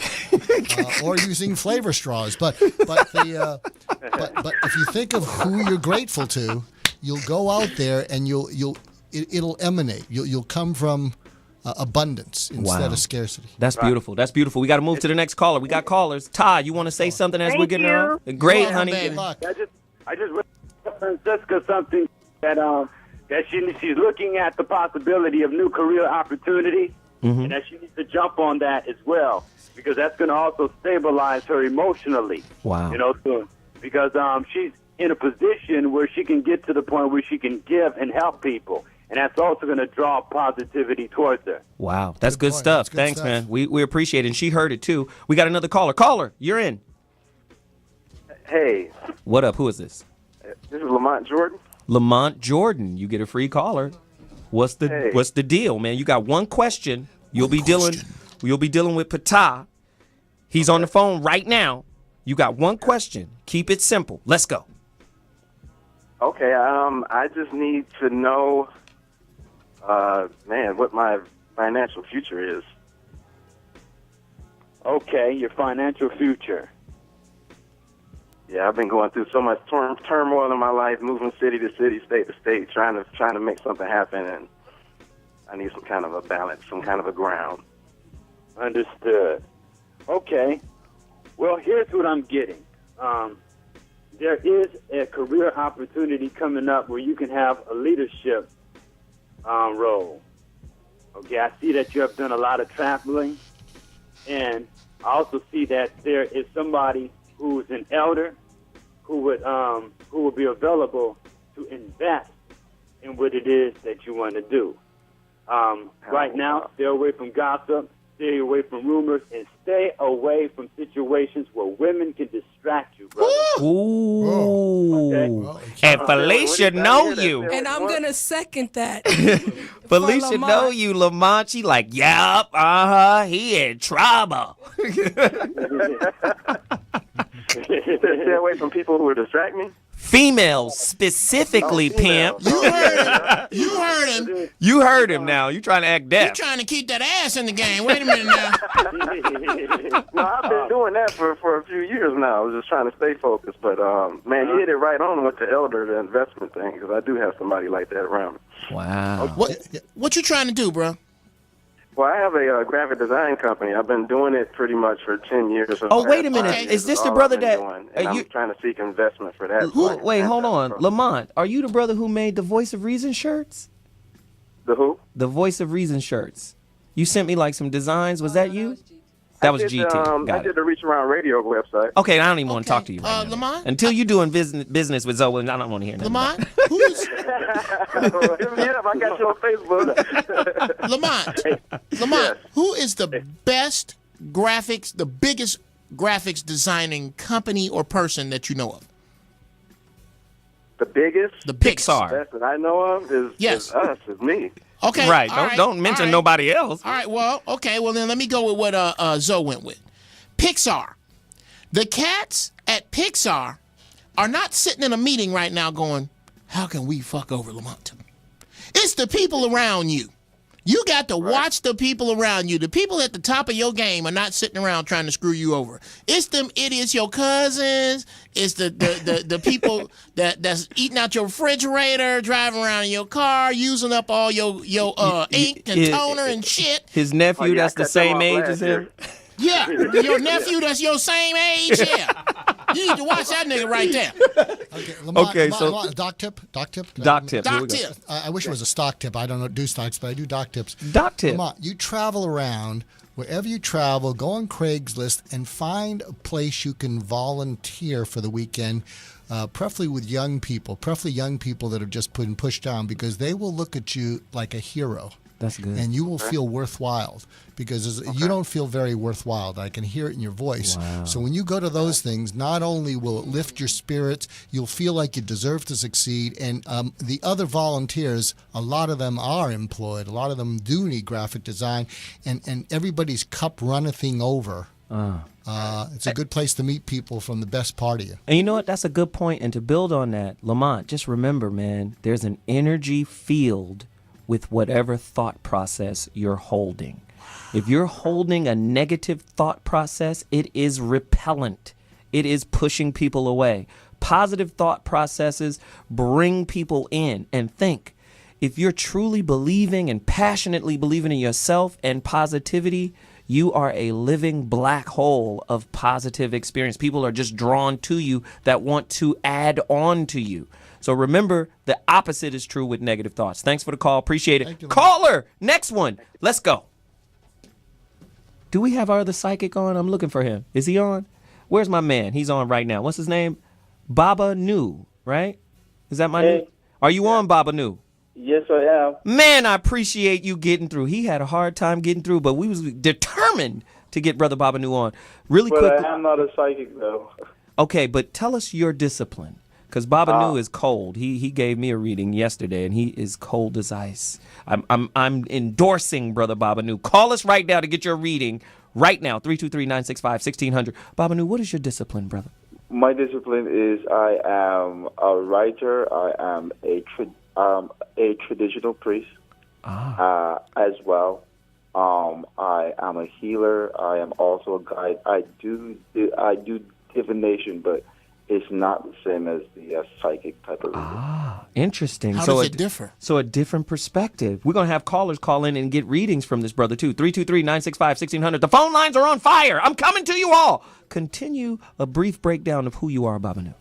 or using flavor straws. But if you think of who you're grateful to, you'll go out there and it'll emanate. You'll come from abundance instead of scarcity. That's beautiful. That's beautiful. We got to move to the next caller. We got callers. Todd, you want to say something as we're getting around? Great, honey. Good luck. I just read Francesca something that she's looking at the possibility of new career opportunity, and that she needs to jump on that as well, because that's going to also stabilize her emotionally. Wow. Because she's in a position where she can get to the point where she can give and help people, and that's also going to draw positivity towards her. Wow, that's good stuff. Thanks, man. We appreciate it, and she heard it too. We got another caller. Caller, you're in. Hey. What up? Who is this? This is Lamont Jordan. Lamont Jordan, you get a free caller. What's the deal, man? You got one question. You'll be dealing with Pata. He's on the phone right now. You got one question. Keep it simple. Let's go. Okay, I just need to know, what my financial future is. Okay, your financial future. Yeah, I've been going through so much turmoil in my life, moving city to city, state to state, trying to make something happen, and I need some kind of a balance, some kind of a ground. Understood. Okay. Well, here's what I'm getting. There is a career opportunity coming up where you can have a leadership role. Okay, I see that you have done a lot of traveling, and I also see that there is somebody who's an elder who would be available to invest in what it is that you want to do. Right now, stay away from gossip, stay away from rumors, and stay away from situations where women can distract you, brother. Ooh. Okay? And Felicia know you. And I'm going to second that. Felicia know you, Lamont. She like, yup, he in trouble. Stay away from people who will distract me. Females specifically, pimp. You heard him. You heard him now. You trying to act You deaf. trying to keep that ass in the game. Wait a minute now. No, I've been doing that for a few years now. I was just trying to stay focused. But, man, you hit it right on with the investment thing, because I do have somebody like that around me. Wow. What you trying to do, bro? Well, I have a graphic design company. I've been doing it pretty much for 10 years. Oh, wait a minute. Is this the brother that... I'm trying to seek investment for that. Wait, hold on. Lamont, are you the brother who made the Voice of Reason shirts? The who? The Voice of Reason shirts. You sent me like some designs. Was that you? That was GT. I did the Reach Around Radio website. Okay, I don't even want to talk to you right now. Lamont? Until you're doing business with Zoe, I don't want to hear nothing. Lamont? Who's... Hit me up. I got you on Facebook. Lamont, who is the best graphics, the biggest graphics designing company or person that you know of? The biggest? The biggest. Pixar. Best that I know of is us, is me. Okay. Right. all Don't mention nobody else. All right. Well, okay. Well, then let me go with what Zoe went with. Pixar. The cats at Pixar are not sitting in a meeting right now going, how can we fuck over Lamont? It's the people around you. You got to watch the people around you. The people at the top of your game are not sitting around trying to screw you over. It's them idiots, your cousins. It's the people that's eating out your refrigerator, driving around in your car, using up all your ink and toner and shit. His nephew that's the same age as him? Yeah, your nephew that's your same age. Yeah, you need to watch that nigga right there. Lamont, Doc tip. Doc tip. Here we go. I wish it was a stock tip. I don't do stocks, but I do doc tips. Doc tip. Lamont, you travel around. Wherever you travel, go on Craigslist and find a place you can volunteer for the weekend, preferably with young people, that have just been pushed down, because they will look at you like a hero. That's good. And you will feel worthwhile, because you don't feel very worthwhile. I can hear it in your voice. Wow. So when you go to those things, not only will it lift your spirits, you'll feel like you deserve to succeed. And the other volunteers, a lot of them are employed. A lot of them do need graphic design. And everybody's cup runneth over. It's a good place to meet people from the best part of you. And you know what? That's a good point. And to build on that, Lamont, just remember, man, there's an energy field with whatever thought process you're holding. If you're holding a negative thought process, it is repellent. It is pushing people away. Positive thought processes bring people in. And think, if you're truly believing and passionately believing in yourself and positivity, you are a living black hole of positive experience. People are just drawn to you that want to add on to you. So remember, the opposite is true with negative thoughts. Thanks for the call. Appreciate it. Caller, next one. Let's go. Do we have our other psychic on? I'm looking for him. Is he on? Where's my man? He's on right now. What's his name? Baba Nu, right? Is that my name? Are you on, Baba Nu? Yes, I am. Man, I appreciate you getting through. He had a hard time getting through, but we was determined to get Brother Baba Nu on. Really quick. But I am not a psychic, though. Okay, but tell us your discipline. Because Baba Nu is cold. He gave me a reading yesterday, and he is cold as ice. I'm endorsing Brother Baba Nu. Call us right now to get your reading right now. 323-965-1600. Baba Nu, what is your discipline, brother? My discipline is I am a writer. I am a traditional priest as well. I am a healer. I am also a guide. I do divination, but it's not the same as the psychic type of reading. Interesting. How does it differ? So a different perspective. We're going to have callers call in and get readings from this brother, too. 323-965-1600. The phone lines are on fire. I'm coming to you all. Continue a brief breakdown of who you are, Baba Nu.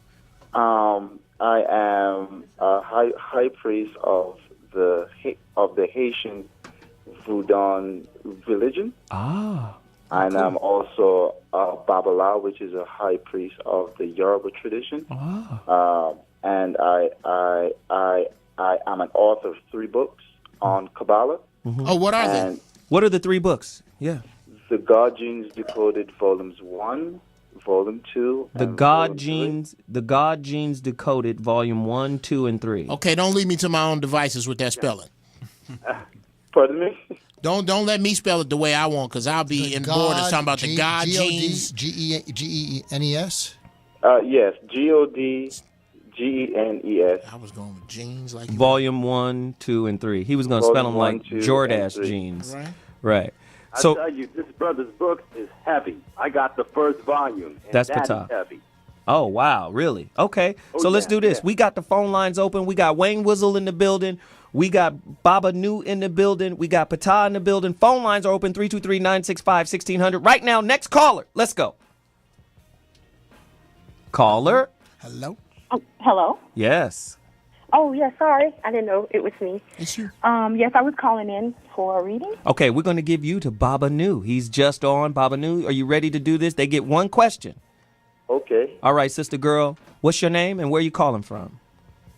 I am a high priest of the Haitian Voodoo religion. And I'm also a Babala, which is a high priest of the Yoruba tradition. And I am an author of 3 books on Kabbalah. Oh, what are they? What are the 3 books? Yeah. The God Genes Decoded, Volumes 1, Volume 2. The God Genes Decoded, Volume 1, 2, and 3. Okay, don't leave me to my own devices with that spelling. Pardon me? Don't let me spell it the way I want, because I'll be bored of talking about the God Genes. Genes. Yes, GODGENES. I was going with jeans like Volume 1, 2, and 3. He was going to spell them Volume like 1, 2, Jordache and 3. jeans. Right. Right. I So tell you, this brother's book is heavy. I got the first volume, and That's that is Patah. heavy. Oh, wow, really? Okay, so let's do this. yeah. We got the phone lines open. We got Wayne Wizzle in the building. We got Baba New in the building. We got Patah in the building. Phone lines are open, 323-965-1600. Right now, next caller. Let's go. Caller? Hello? Hello. Yes. Oh, yeah, sorry. I didn't know it was me. It's you. Yes, I was calling in for a reading. Okay, we're going to give you to Baba New. He's just on. Baba New, are you ready to do this? They get one question. Okay. All right, sister girl, what's your name and where you calling from?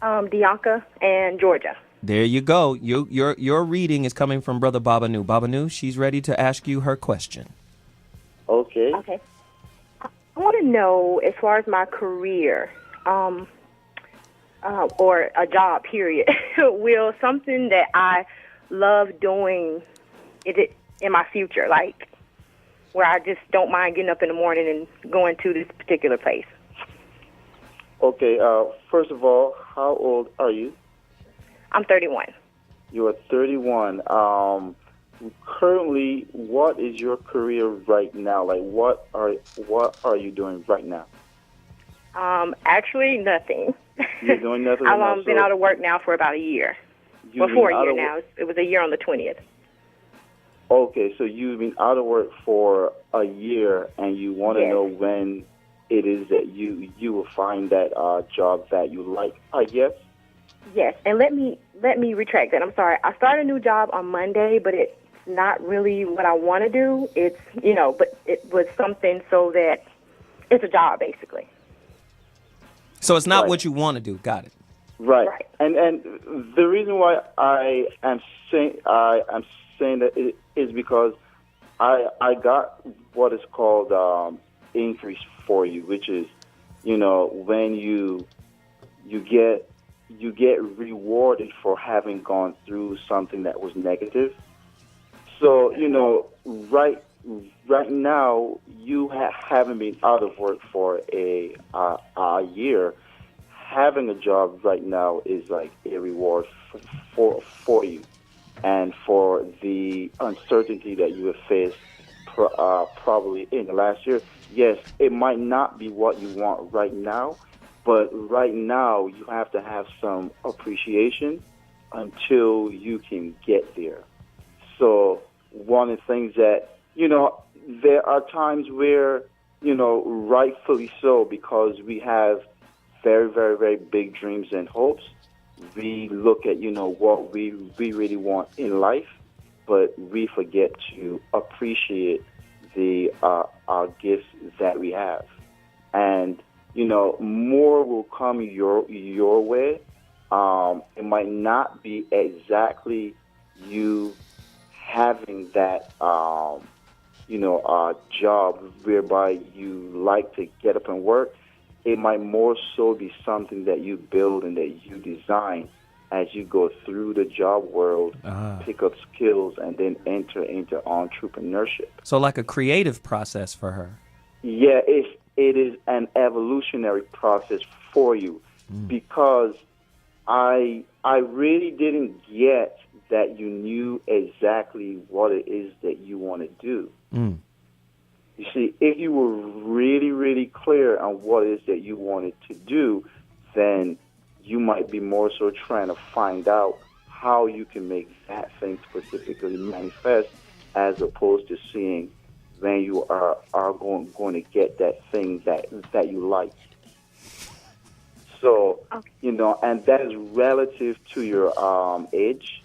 Dianca and Georgia. There you go. Your reading is coming from Brother Baba New. Baba New, she's ready to ask you her question. Okay. Okay. I want to know, as far as my career, or a job, period, will something that I love doing, is it in my future, like where I just don't mind getting up in the morning and going to this particular place? Okay. First of all, how old are you? I'm 31. You are 31. Currently, what is your career right now? Like, what are you doing right now? Actually, nothing. You're doing nothing right now. I've been out of work now for about a year. You've Before been a out year of now. It was a year on the 20th. Okay, so you've been out of work for a year, and you want to Yes. know when it is that you will find that job that you like. Yes. Yes, and let me retract that. I'm sorry. I started a new job on Monday, but it's not really what I want to do. It's, but it was something so that it's a job, basically. So it's not Right. what you want to do. Got it. Right. And the reason why I am saying that is because I got what is called increase for you, which is, when you get rewarded for having gone through something that was negative. So, right now you haven't been out of work for a year. Having a job right now is like a reward for you, and for the uncertainty that you have faced probably in the last year. Yes, it might not be what you want right now, but right now you have to have some appreciation until you can get there. So one of the things that, there are times where, rightfully so, because we have very, very, very big dreams and hopes. We look at, what we really want in life, but we forget to appreciate our gifts that we have. And, more will come your way. It might not be exactly you having that, job whereby you like to get up and work. It might more so be something that you build and that you design as you go through the job world, pick up skills, and then enter into entrepreneurship. So like a creative process for her. Yeah, it is an evolutionary process for you, because I really didn't get that you knew exactly what it is that you want to do. You see, if you were really, really clear on what it is that you wanted to do, then you might be more so trying to find out how you can make that thing specifically manifest, as opposed to seeing when you are going to get that thing that you like. So, and that is relative to your age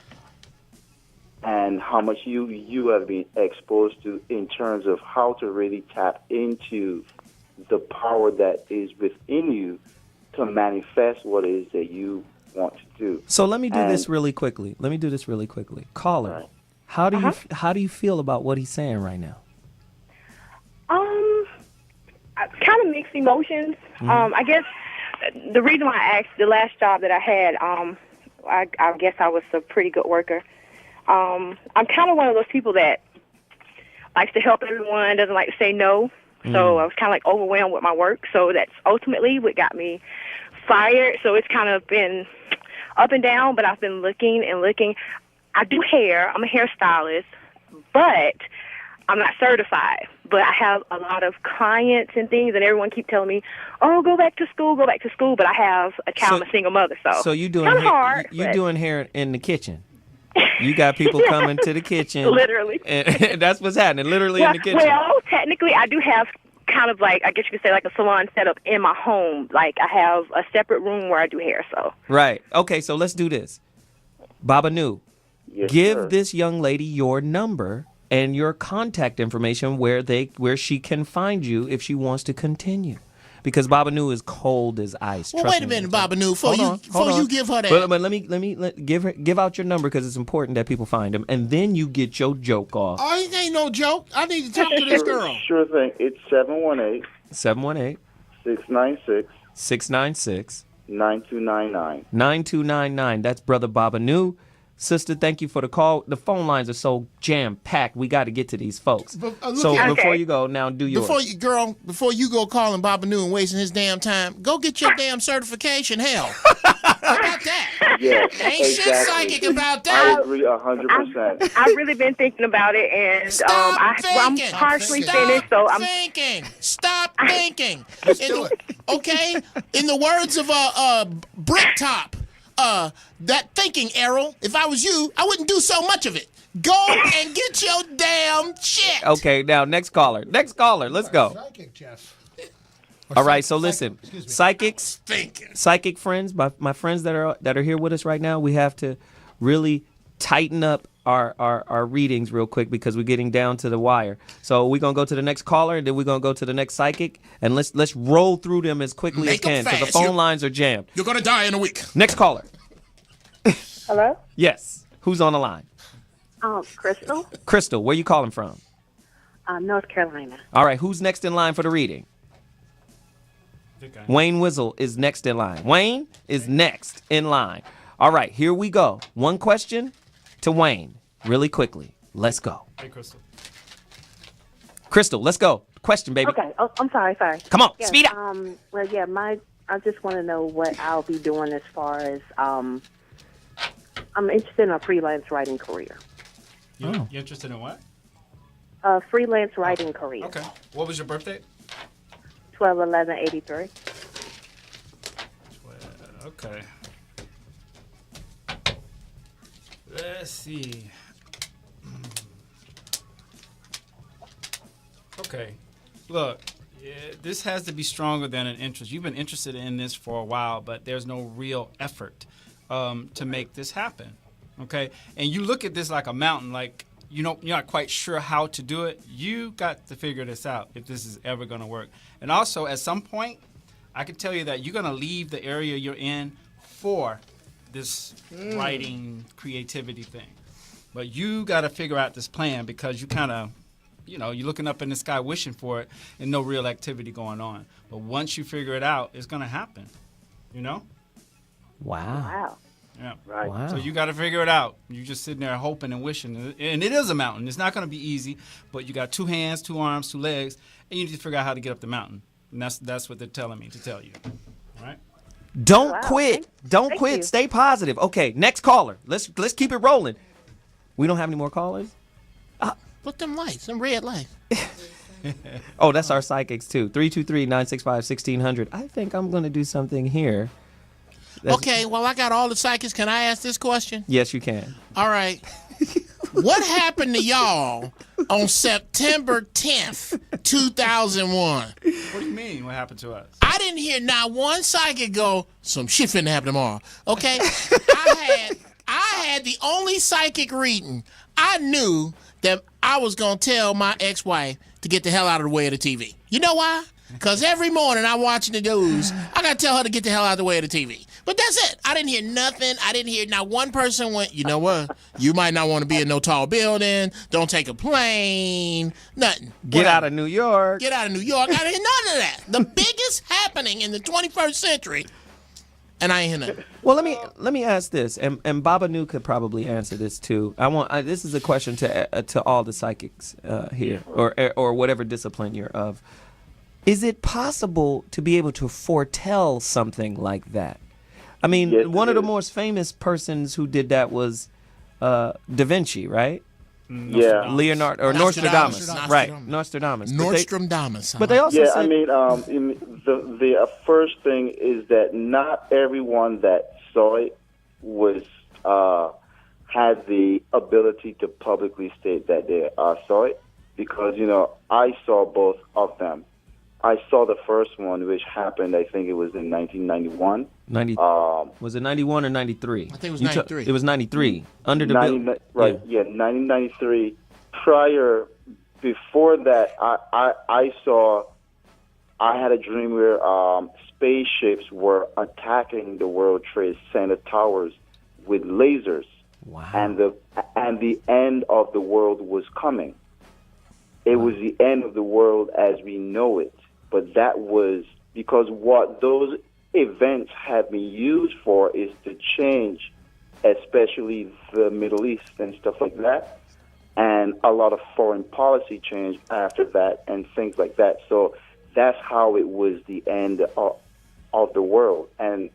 and how much you have been exposed to in terms of how to really tap into the power that is within you to manifest what it is that you want to do. So let me do this really quickly. Caller, how do you feel about what he's saying right now? Kind of mixed emotions. I guess the reason why I asked, the last job that I had, I guess I was a pretty good worker. I'm kind of one of those people that likes to help everyone, doesn't like to say no. So I was kind of like overwhelmed with my work. So that's ultimately what got me fired. So it's kind of been up and down, but I've been looking and looking. I do hair. I'm a hairstylist, but I'm not certified. But I have a lot of clients and things, and everyone keep telling me, "Oh, go back to school, go back to school." But I have a child, I'm a single mother, so you doing kind of hair, hard. you but- doing hair in the kitchen. You got people coming to the kitchen. Literally. And that's what's happening, literally in the kitchen. Well, technically, I do have kind of like, I guess you could say, like a salon set up in my home. Like, I have a separate room where I do hair, so. Right. Okay, so let's do this. Baba Nu, give this young lady your number and your contact information where she can find you if she wants to continue. Because Baba Nu is cold as ice. Well, Trust wait a me. minute, Baba Nu. Before Hold you on. give her that. But let me give out your number because it's important that people find him, and then you get your joke off. Oh, it ain't no joke. I need to talk to this girl. Sure thing. It's 718 718 696 696 9299. 9299. That's Brother Baba Nu. Sister, thank you for the call. The phone lines are so jam-packed. We got to get to these folks. Look So at- before you go, now do yours. Before you go calling Baba Nu and wasting his damn time, go get your damn certification. Hell, how about that? Yes, Ain't shit exactly. psychic about I that. agree 100%. I've really been thinking about it, and I'm partially finished, so I'm thinking. Stop thinking. Okay? In the words of Bricktop, that thinking, Errol, if I was you, I wouldn't do so much of it. Go and get your damn shit. Okay, now next caller. Let's go. Psychic, Jeff. All right, so listen, psychics, psychic friends, my friends that are here with us right now, we have to really tighten up our readings real quick because we're getting down to the wire. So we're gonna go to the next caller, and then we're gonna go to the next psychic, and let's roll through them as quickly Make 'em as can because the fast. phone lines are jammed. You're gonna die in a week. Next caller. Hello? Yes. Who's on the line? Crystal, Crystal, where you calling from? North Carolina. All right, who's next in line for the reading? Wayne Wizzle is next in line. Wayne is next in line. All right, here we go. One question to Wayne, really quickly. Let's go. Hey, Crystal. Crystal, let's go. Question, baby. Okay. Oh, I'm sorry. Come on, Yes, speed up. Well, yeah, I just want to know what I'll be doing as far as I'm interested in a freelance writing career. You're interested in what? A freelance writing career. Okay. What was your birthday? 12/11/83. Okay. Let's see. Okay. Look, this has to be stronger than an interest. You've been interested in this for a while, but there's no real effort to make this happen. Okay? And you look at this like a mountain, like you're not quite sure how to do it. You got to figure this out if this is ever going to work. And also, at some point, I can tell you that you're going to leave the area you're in for this writing creativity thing. But you got to figure out this plan because you kind of, you're looking up in the sky wishing for it and no real activity going on. But once you figure it out, it's going to happen, Wow. Wow. Yeah. Right. Wow. So you got to figure it out. You're just sitting there hoping and wishing. And it is a mountain. It's not going to be easy, but you got 2 hands, 2 arms, 2 legs, and you need to figure out how to get up the mountain. And that's what they're telling me to tell you. All right? Don't quit. Don't thank quit. you. Stay positive. Okay, next caller. Let's keep it rolling. We don't have any more callers? Put them lights, them red lights. Oh, that's our psychics too. 323-965-1600. I think I'm going to do something here. Okay, well, I got all the psychics. Can I ask this question? Yes, you can. All right. What happened to y'all on September 10th, 2001? What do you mean? What happened to us? I didn't hear not one psychic go, some shit finna happen tomorrow. Okay? I had the only psychic reading. I knew that I was going to tell my ex-wife to get the hell out of the way of the TV. You know why? Because every morning I'm watching the news, I got to tell her to get the hell out of the way of the TV. But that's it. I didn't hear nothing. I didn't hear not one person went, you know what? You might not want to be in no tall building. Don't take a plane. Nothing. Get out of New York. Get out of New York. I didn't hear none of that. The biggest happening in the 21st century. And I ain't hear nothing. Well, let me ask this, and Baba Nu could probably answer this too. This is a question to all the psychics here, or whatever discipline you're of. Is it possible to be able to foretell something like that? I mean, Yes, one it of the is. most famous persons who did that was Da Vinci, right? Yeah. Leonardo or Nostradamus. Right, Nostradamus. Nostradamus. But they also yeah, said, I mean, the first thing is that not everyone that saw it was had the ability to publicly state that they saw it, because I saw both of them. I saw the first one, which happened, I think it was in 1991. Was it 91 or 93? I think it was You 93. it was 93. Under the 90, bill. right? Yeah, 1993. Before that, I had a dream where spaceships were attacking the World Trade Center towers with lasers. Wow. And the end of the world was coming. It was the end of the world as we know it. But that was because what those events had been used for is to change, especially the Middle East and stuff like that. And a lot of foreign policy changed after that and things like that. So that's how it was the end of the world. And,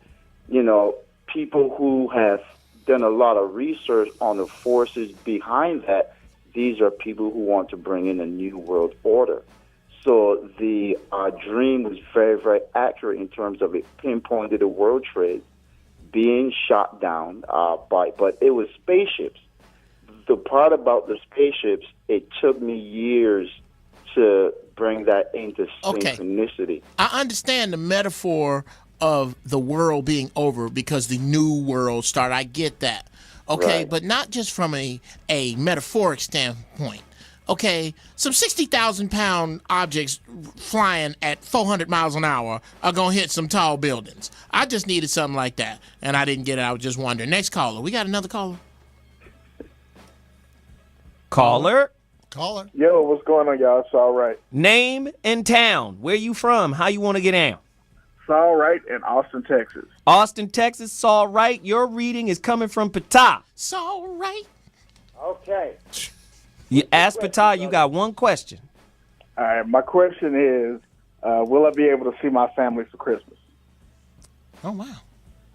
people who have done a lot of research on the forces behind that, these are people who want to bring in a new world order. So the dream was very, very accurate in terms of it pinpointed the world trade being shot down but it was spaceships. The part about the spaceships, it took me years to bring that into synchronicity. I understand the metaphor of the world being over because the new world started. I get that. Okay, Right. but not just from a metaphoric standpoint. Okay, some 60,000-pound objects flying at 400 miles an hour are going to hit some tall buildings. I just needed something like that, and I didn't get it. I was just wondering. Next caller. We got another caller? Caller, Yo, what's going on, y'all? It's all right. name and town. Where you from? How you want to get down? It's all right in Austin, Texas. Austin, Texas, Saul Wright. Your reading is coming from Patah. It's all right. Okay. You ask Patah, you got one question. All right. My question is, will I be able to see my family for Christmas? Oh, wow.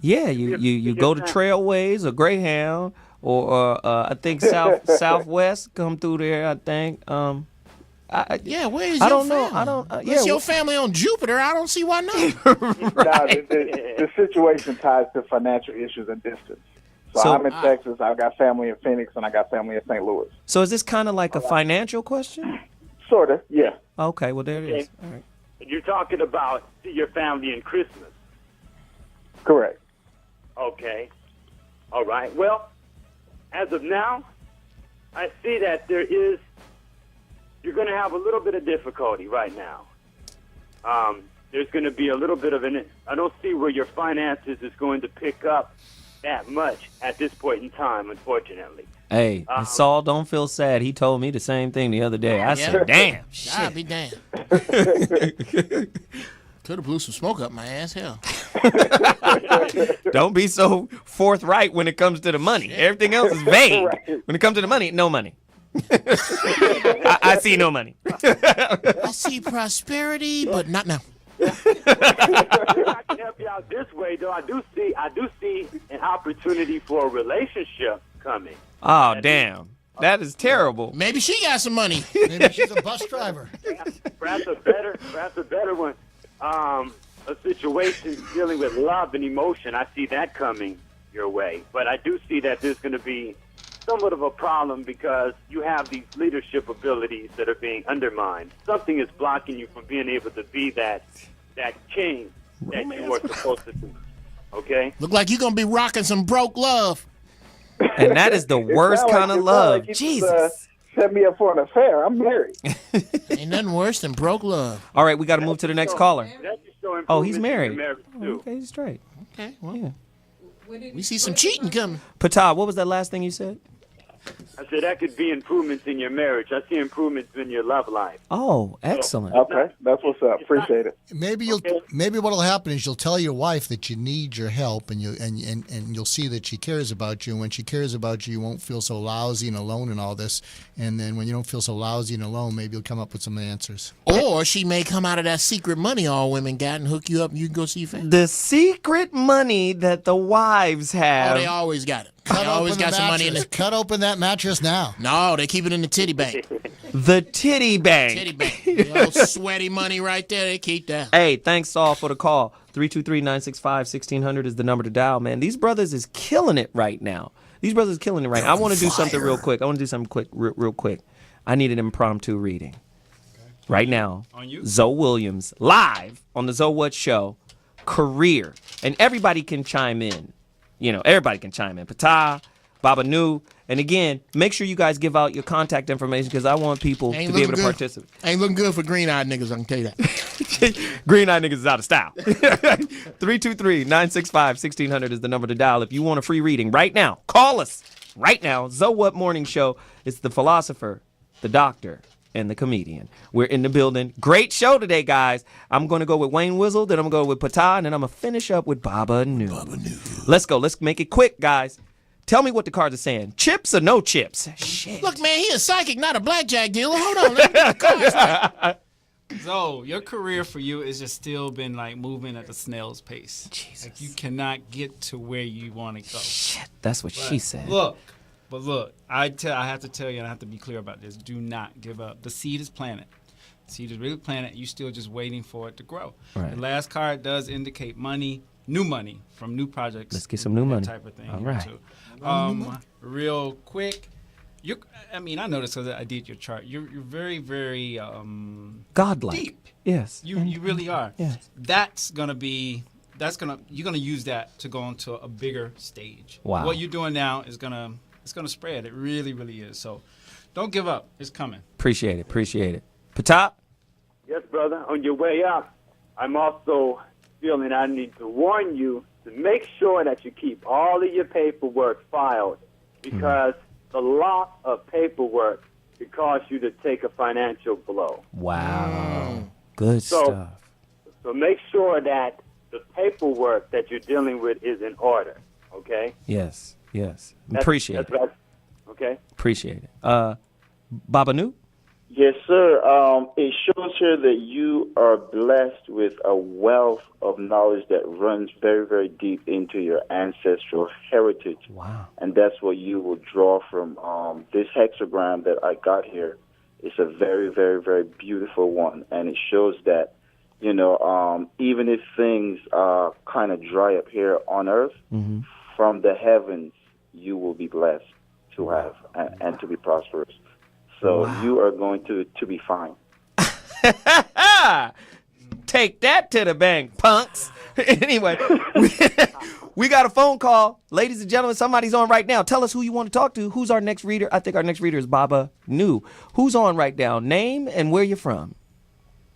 Yeah, you go to Trailways or Greyhound or I think Southwest come through there. I think. Yeah, where is I your don't know. family? I don't. Unless your family on Jupiter, I don't see why not. Nah, the situation ties to financial issues and distance. So I'm in Texas. I've got family in Phoenix, and I got family in St. Louis. So is this kind of like a financial question? Sort of, yeah. Okay, well there it is. All right. You're talking about your family in Christmas. Correct. Okay. All right. Well, as of now, I see that you're going to have a little bit of difficulty right now. There's going to be a little bit of I don't see where your finances is going to pick up that much at this point in time, unfortunately. Hey, and Saul, don't feel sad. He told me the same thing the other day. I said, damn. God be damned. Could have blew some smoke up my ass. Hell. Don't be so forthright when it comes to the money. Everything else is vague. When it comes to the money, no money. I see no money. I see prosperity, but not now. I can help you out this way, though. I do see an opportunity for a relationship coming. Oh, damn. That is terrible. Maybe she got some money. Maybe she's a bus driver. Perhaps a better one. A situation dealing with love and emotion. I see that coming your way, but I do see that there's going to be somewhat of a problem because you have these leadership abilities that are being undermined. Something is blocking you from being able to be that king that you are supposed to be. Okay? Look like you're going to be rocking some broke love. And that is the worst kind of love. Jesus. Set me up for an affair. I'm married. Ain't nothing worse than broke love. All right, we got to move to the next caller. Oh, he's married. Too. Okay, he's straight. Okay, well, Yeah. we see some cheating coming. Patah, what was that last thing you said? I said that could be improvements in your marriage. I see improvements in your love life. Oh, excellent. Okay, that's what's up. Appreciate it. Maybe what'll happen is you'll tell your wife that you need your help, and you'll see that she cares about you. And when she cares about you, you won't feel so lousy and alone and all this. And then when you don't feel so lousy and alone, maybe you'll come up with some answers. Or she may come out of that secret money all women got and hook you up and you can go see your family. The secret money that the wives have. Oh, they always got it. They always got some money in it. Cut open that mattress now. No, they keep it in the titty bank. The titty bank. Titty bank. You know, sweaty money right there. They keep that. Hey, thanks all for the call. 323-965-1600 is the number to dial, man. These brothers is killing it right now. I want to do something real quick. Real quick. I need an impromptu reading. Right now. On you? Zoe Williams, live on the Zoe What Show. Career. And everybody can chime in. Everybody can chime in. Patah, Baba Nu. And again, make sure you guys give out your contact information because I want people to be able to participate. Ain't looking good for green-eyed niggas, I can tell you that. Green-eyed niggas is out of style. 323-965-1600 is the number to dial. If you want a free reading right now, call us right now. Zoe What Morning Show. It's the philosopher, the doctor, and the comedian. We're in the building. Great show today, guys. I'm going to go with Wayne Wizzle, then I'm going to go with Patah, and then I'm going to finish up with Baba Nu. Let's go. Let's make it quick, guys. Tell me what the cards are saying. Chips or no chips? Shit. Look, man, he a psychic, not a blackjack dealer. Hold on. Let me get the cards right. So your career for you is just still been like moving at the snail's pace. Jesus. Like you cannot get to where you want to go. Shit, that's what she said. Look, I have to tell you, and I have to be clear about this. Do not give up. The seed is planted. The seed is really planted. You're still just waiting for it to grow. Right. The last card does indicate money, new money from new projects. Let's get some new money. Type of thing. All right. Too. Real quick. I noticed because I did your chart. You're very, very godlike. Deep. Yes. You really are. Yes. You're gonna use that to go onto a bigger stage. Wow. What you're doing now is gonna spread. It really, really is. So don't give up. It's coming. Appreciate it. Patah? Yes, brother. On your way up, I'm also feeling I need to warn you to make sure that you keep all of your paperwork filed because the loss of paperwork could cause you to take a financial blow. Wow. Good stuff. So make sure that the paperwork that you're dealing with is in order, okay? Yes. Appreciate it. Okay? Appreciate it. Baba Nu? Yes, sir. It shows here that you are blessed with a wealth of knowledge that runs very, very deep into your ancestral heritage. Wow. And that's what you will draw from. This hexagram that I got here is a very, very, very beautiful one. And it shows that, even if things kind of dry up here on earth, from the heavens, you will be blessed to have and to be prosperous. So you are going to be fine. Take that to the bank, punks. Anyway, we got a phone call. Ladies and gentlemen, somebody's on right now. Tell us who you want to talk to. Who's our next reader? I think our next reader is Baba Nu. Who's on right now? Name and where you're from.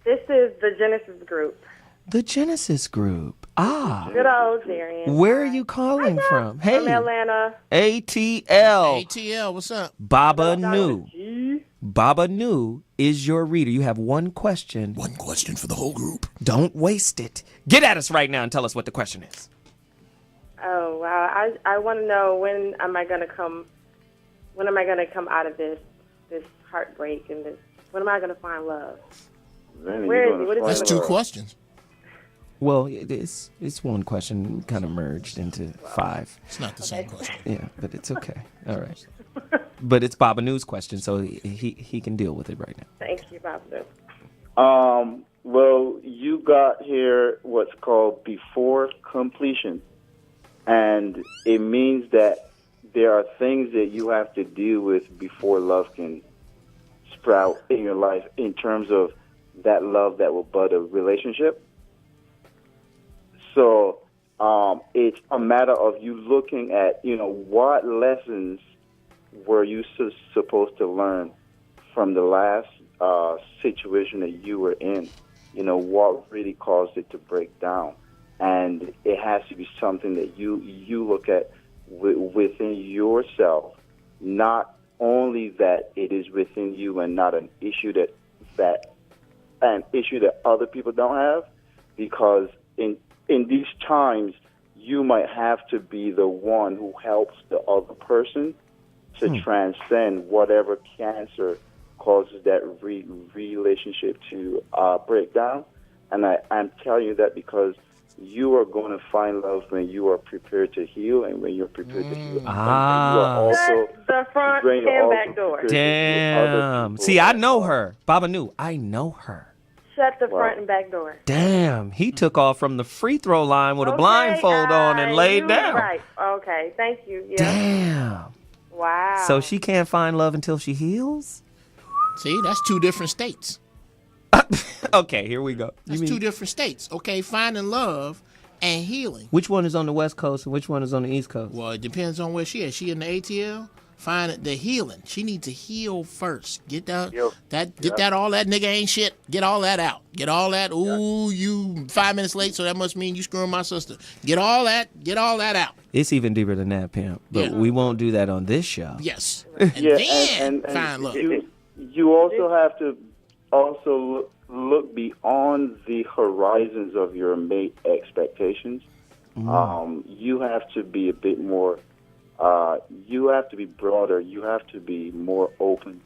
This is the Genesis Group. The Genesis Group. Good old Darian. Where are you calling from? Hey. From Atlanta. ATL, what's up? Baba Nu. Baba Nu is your reader. You have one question. One question for the whole group. Don't waste it. Get at us right now and tell us what the question is. Oh wow! I want to know when am I gonna come out of this heartbreak and this? When am I gonna find love? Where is he? What is That's two questions. Well, it's one question kind of merged into five. It's not the same question. Yeah, but it's okay. All right. But it's Baba Nu's question, so he can deal with it right now. Thank you, Baba Nu. Well, you got here what's called before completion. And it means that there are things that you have to deal with before love can sprout in your life in terms of that love that will bud a relationship. So it's a matter of you looking at, what lessons were you supposed to learn from the last situation that you were in? What really caused it to break down? And it has to be something that you look at within yourself, not only that it is within you and not an issue that other people don't have, because in these times you might have to be the one who helps the other person to transcend whatever cancer causes that relationship to break down. And I'm telling you that because you are going to find love when you are prepared to heal, and when you're prepared to heal. You are also the front and back door. Damn. See, I know her. Baba Nu, I know her. Shut the front and back door. Damn. He took off from the free throw line with a blindfold on and laid down. Right. Okay. Thank you. Yeah. Damn. Wow. So she can't find love until she heals? See, that's two different states. Okay, here we go. That's two different states. Okay, finding love and healing. Which one is on the West Coast and which one is on the East Coast? Well, it depends on where she is. She in the ATL? Find the healing. She needs to heal first. Get that all that nigga ain't shit. Get all that out. Get all that. Ooh, you 5 minutes late, so that must mean you screwing my sister. Get all that out. It's even deeper than that, pimp. But we won't do that on this show. Yes. And find love. You also have to look beyond the horizons of your mate expectations. You have to be a bit more. You have to be broader. You have to be more open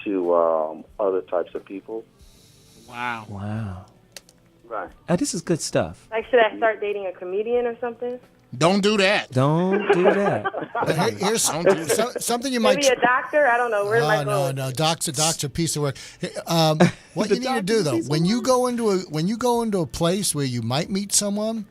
to other types of people. Wow. Right. This is good stuff. Like, should I start dating a comedian or something? Don't do that. Don't do that. Here's something you might. Maybe a doctor? I don't know. Where am I going? No. Doc's a piece of work. What you need to do though, when you go into a place where you might meet someone,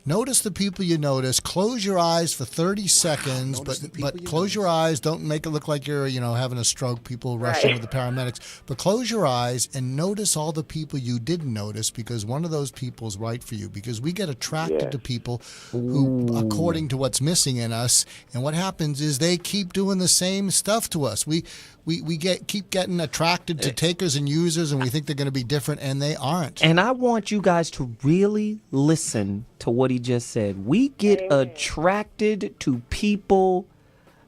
notice the people you notice. Close your eyes for 30 seconds, but close your eyes. Don't make it look like you're having a stroke. People rushing with the paramedics. But close your eyes and notice all the people you didn't notice, because one of those people is right for you. Because we get attracted to people who, according to what's missing in us, and what happens is they keep doing the same stuff to us. We keep getting attracted to takers and users, and we think they're going to be different, and they aren't. And I want you guys to really listen to what he just said. We get attracted to people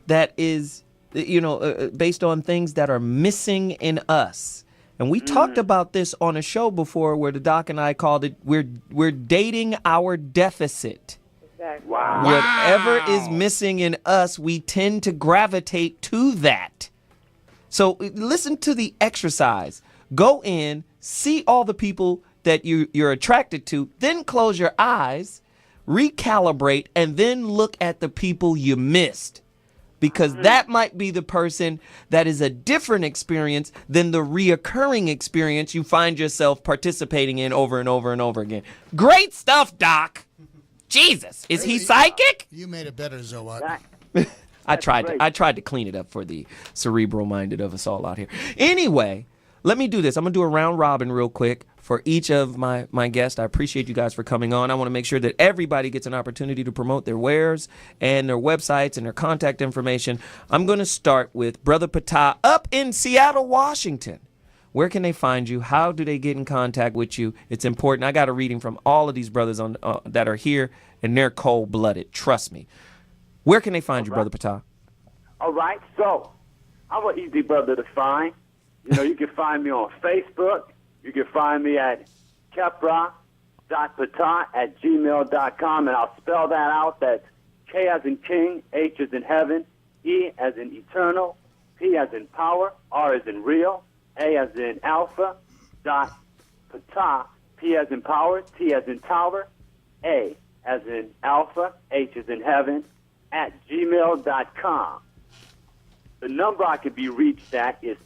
that is, based on things that are missing in us. And we talked about this on a show before where the doc and I called it, we're dating our deficit. Exactly. Wow. Whatever is missing in us, we tend to gravitate to that. So listen to the exercise. Go in, see all the people that you're attracted to, then close your eyes, recalibrate, and then look at the people you missed. Because that might be the person that is a different experience than the reoccurring experience you find yourself participating in over and over and over again. Great stuff, Doc. Jesus, is he psychic? You made it better, Zowat. I tried to clean it up for the cerebral-minded of us all out here. Anyway, let me do this. I'm going to do a round robin real quick for each of my guests. I appreciate you guys for coming on. I want to make sure that everybody gets an opportunity to promote their wares and their websites and their contact information. I'm going to start with Brother Patah up in Seattle, Washington. Where can they find you? How do they get in contact with you? It's important. I got a reading from all of these brothers on that are here, and they're cold-blooded. Trust me. Where can they find you, Brother Patah? All right, so I'm an easy brother to find. You can find me on Facebook. You can find me at kepra.patah@gmail.com, and I'll spell that out. That's K as in king, H as in heaven, E as in eternal, P as in power, R as in real, A as in alpha, .patah, P as in power, T as in tower, A as in alpha, H as in heaven, @gmail.com. The number I could be reached at is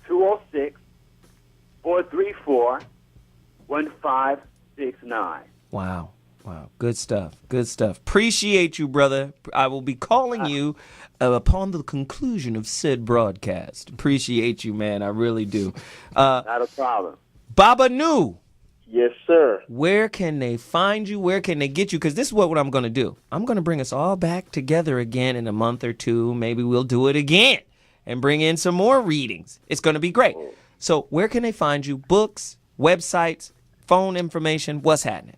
206-434-1569. Wow. Good stuff. Appreciate you, brother. I will be calling you upon the conclusion of said broadcast. Appreciate you, man. I really do. Not a problem. Baba Nu. Yes, sir. Where can they find you? Where can they get you? Because this is what I'm going to do. I'm going to bring us all back together again in a month or two. Maybe we'll do it again and bring in some more readings. It's going to be great. So where can they find you? Books, websites, phone information. What's happening?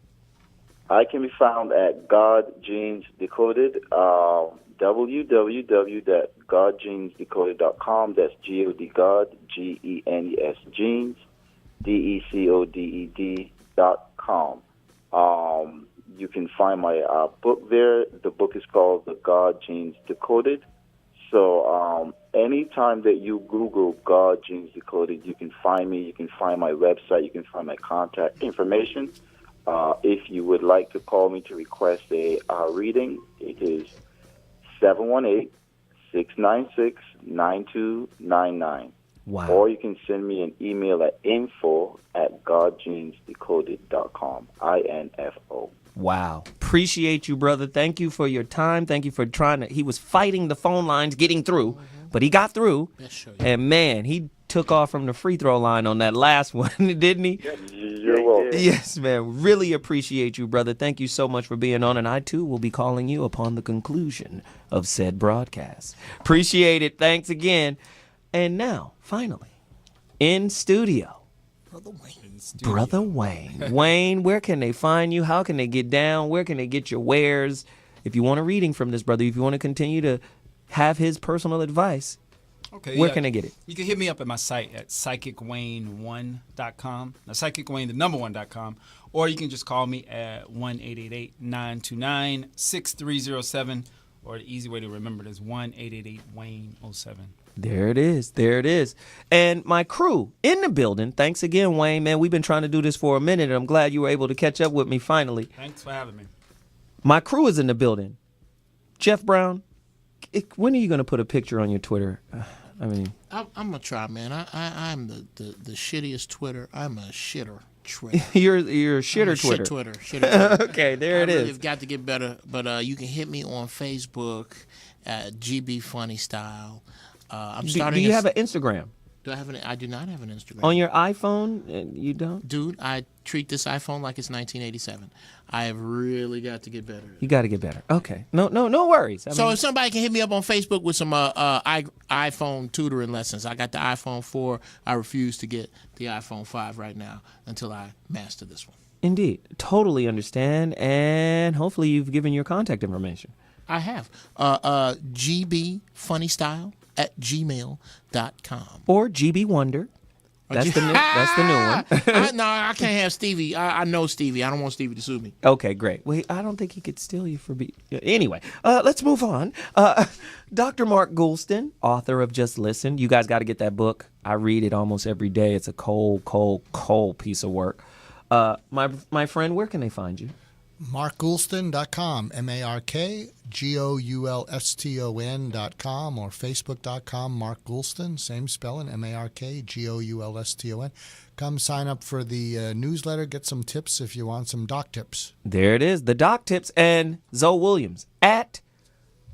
I can be found at God Genes Decoded, www.godgenesdecoded.com. GodGenesDecoded.com. That's G-O-D God, G-E-N-E-S, Genes, DECODED.com. You can find my book there. The book is called The God Genes Decoded. So anytime that you Google God Genes Decoded, you can find me. You can find my website. You can find my contact information. If you would like to call me to request a reading, it is 718-696-9299. Wow. Or you can send me an email at info@godgenesdecoded.com. INFO. Wow. Appreciate you, brother. Thank you for your time. Thank you for he was fighting the phone lines, getting through, but he got through. And man, he took off from the free throw line on that last one, didn't he? You're welcome. Yes, man. Really appreciate you, brother. Thank you so much for being on, and I, too, will be calling you upon the conclusion of said broadcast. Appreciate it. Thanks again. And now, finally, in studio, Brother Wayne. Wayne, where can they find you? How can they get down? Where can they get your wares? If you want a reading from this brother, if you want to continue to have his personal advice, where can they get it? You can hit me up at my site at psychicwayne1.com. Now, psychicwayne1.com. Or you can just call me at 1-888-929-6307. Or the easy way to remember it is 1-888-WAYNE-07. There it is. There it is. And my crew in the building. Thanks again, Wayne, man. We've been trying to do this for a minute, and I'm glad you were able to catch up with me finally. Thanks for having me. My crew is in the building. Jeff Brown, when are you going to put a picture on your Twitter? I mean, I'm going to try, man. I'm the shittiest Twitter. I'm a shitter Twitter. you're a shitter Twitter. Shit Twitter. Okay, there it is. I've got to get better, but you can hit me on Facebook at GB Funny Style. I'm starting. Do you have an Instagram? Do I have I do not have an Instagram. On your iPhone, you don't? Dude, I treat this iPhone like it's 1987. I have really got to get better. You got to get better. Okay. No worries. So if somebody can hit me up on Facebook with some iPhone tutoring lessons, I got the iPhone 4. I refuse to get the iPhone 5 right now until I master this one. Indeed. Totally understand. And hopefully you've given your contact information. I have. GB Funny Style at gmail.com. Or GB Wonder. That's the new one. No, I can't have Stevie. I know Stevie. I don't want Stevie to sue me. Okay, great. Wait, I don't think he could steal you for Anyway, let's move on. Dr. Mark Goulston, author of Just Listen. You guys got to get that book. I read it almost every day. It's a cold piece of work. My friend, where can they find you? MarkGoulston.com, MarkGoulston.com, or Facebook.com, Mark Goulston, same spelling, MarkGoulston. Come sign up for the newsletter, get some tips if you want some doc tips. There it is, the doc tips, and Zoe Williams, at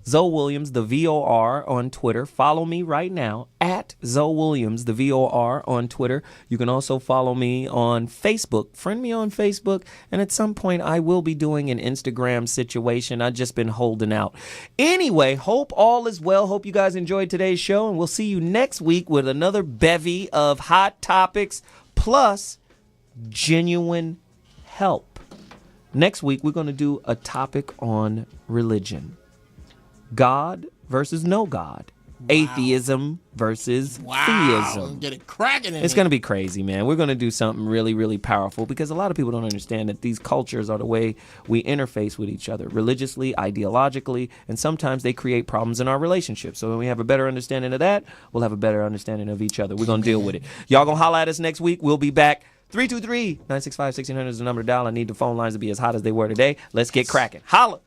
Zoe Williams, the VOR on Twitter. Follow me right now, at Zoe Williams, the VOR on Twitter. You can also follow me on Facebook. Friend me on Facebook, and at some point I will be doing an Instagram situation. I've just been holding out. Anyway, hope all is well. Hope you guys enjoyed today's show, and we'll see you next week with another bevy of hot topics plus genuine help. Next week, we're going to do a topic on religion. God versus no God. Wow. Atheism versus theism. Get it cracking in It's going to be crazy, man. We're going to do something really, really powerful because a lot of people don't understand that these cultures are the way we interface with each other, religiously, ideologically, and sometimes they create problems in our relationships. So when we have a better understanding of that, we'll have a better understanding of each other. We're going to deal with it. Y'all going to holler at us next week. We'll be back. 323-965-1600 is the number to dial. I need the phone lines to be as hot as they were today. Let's get cracking. Holla.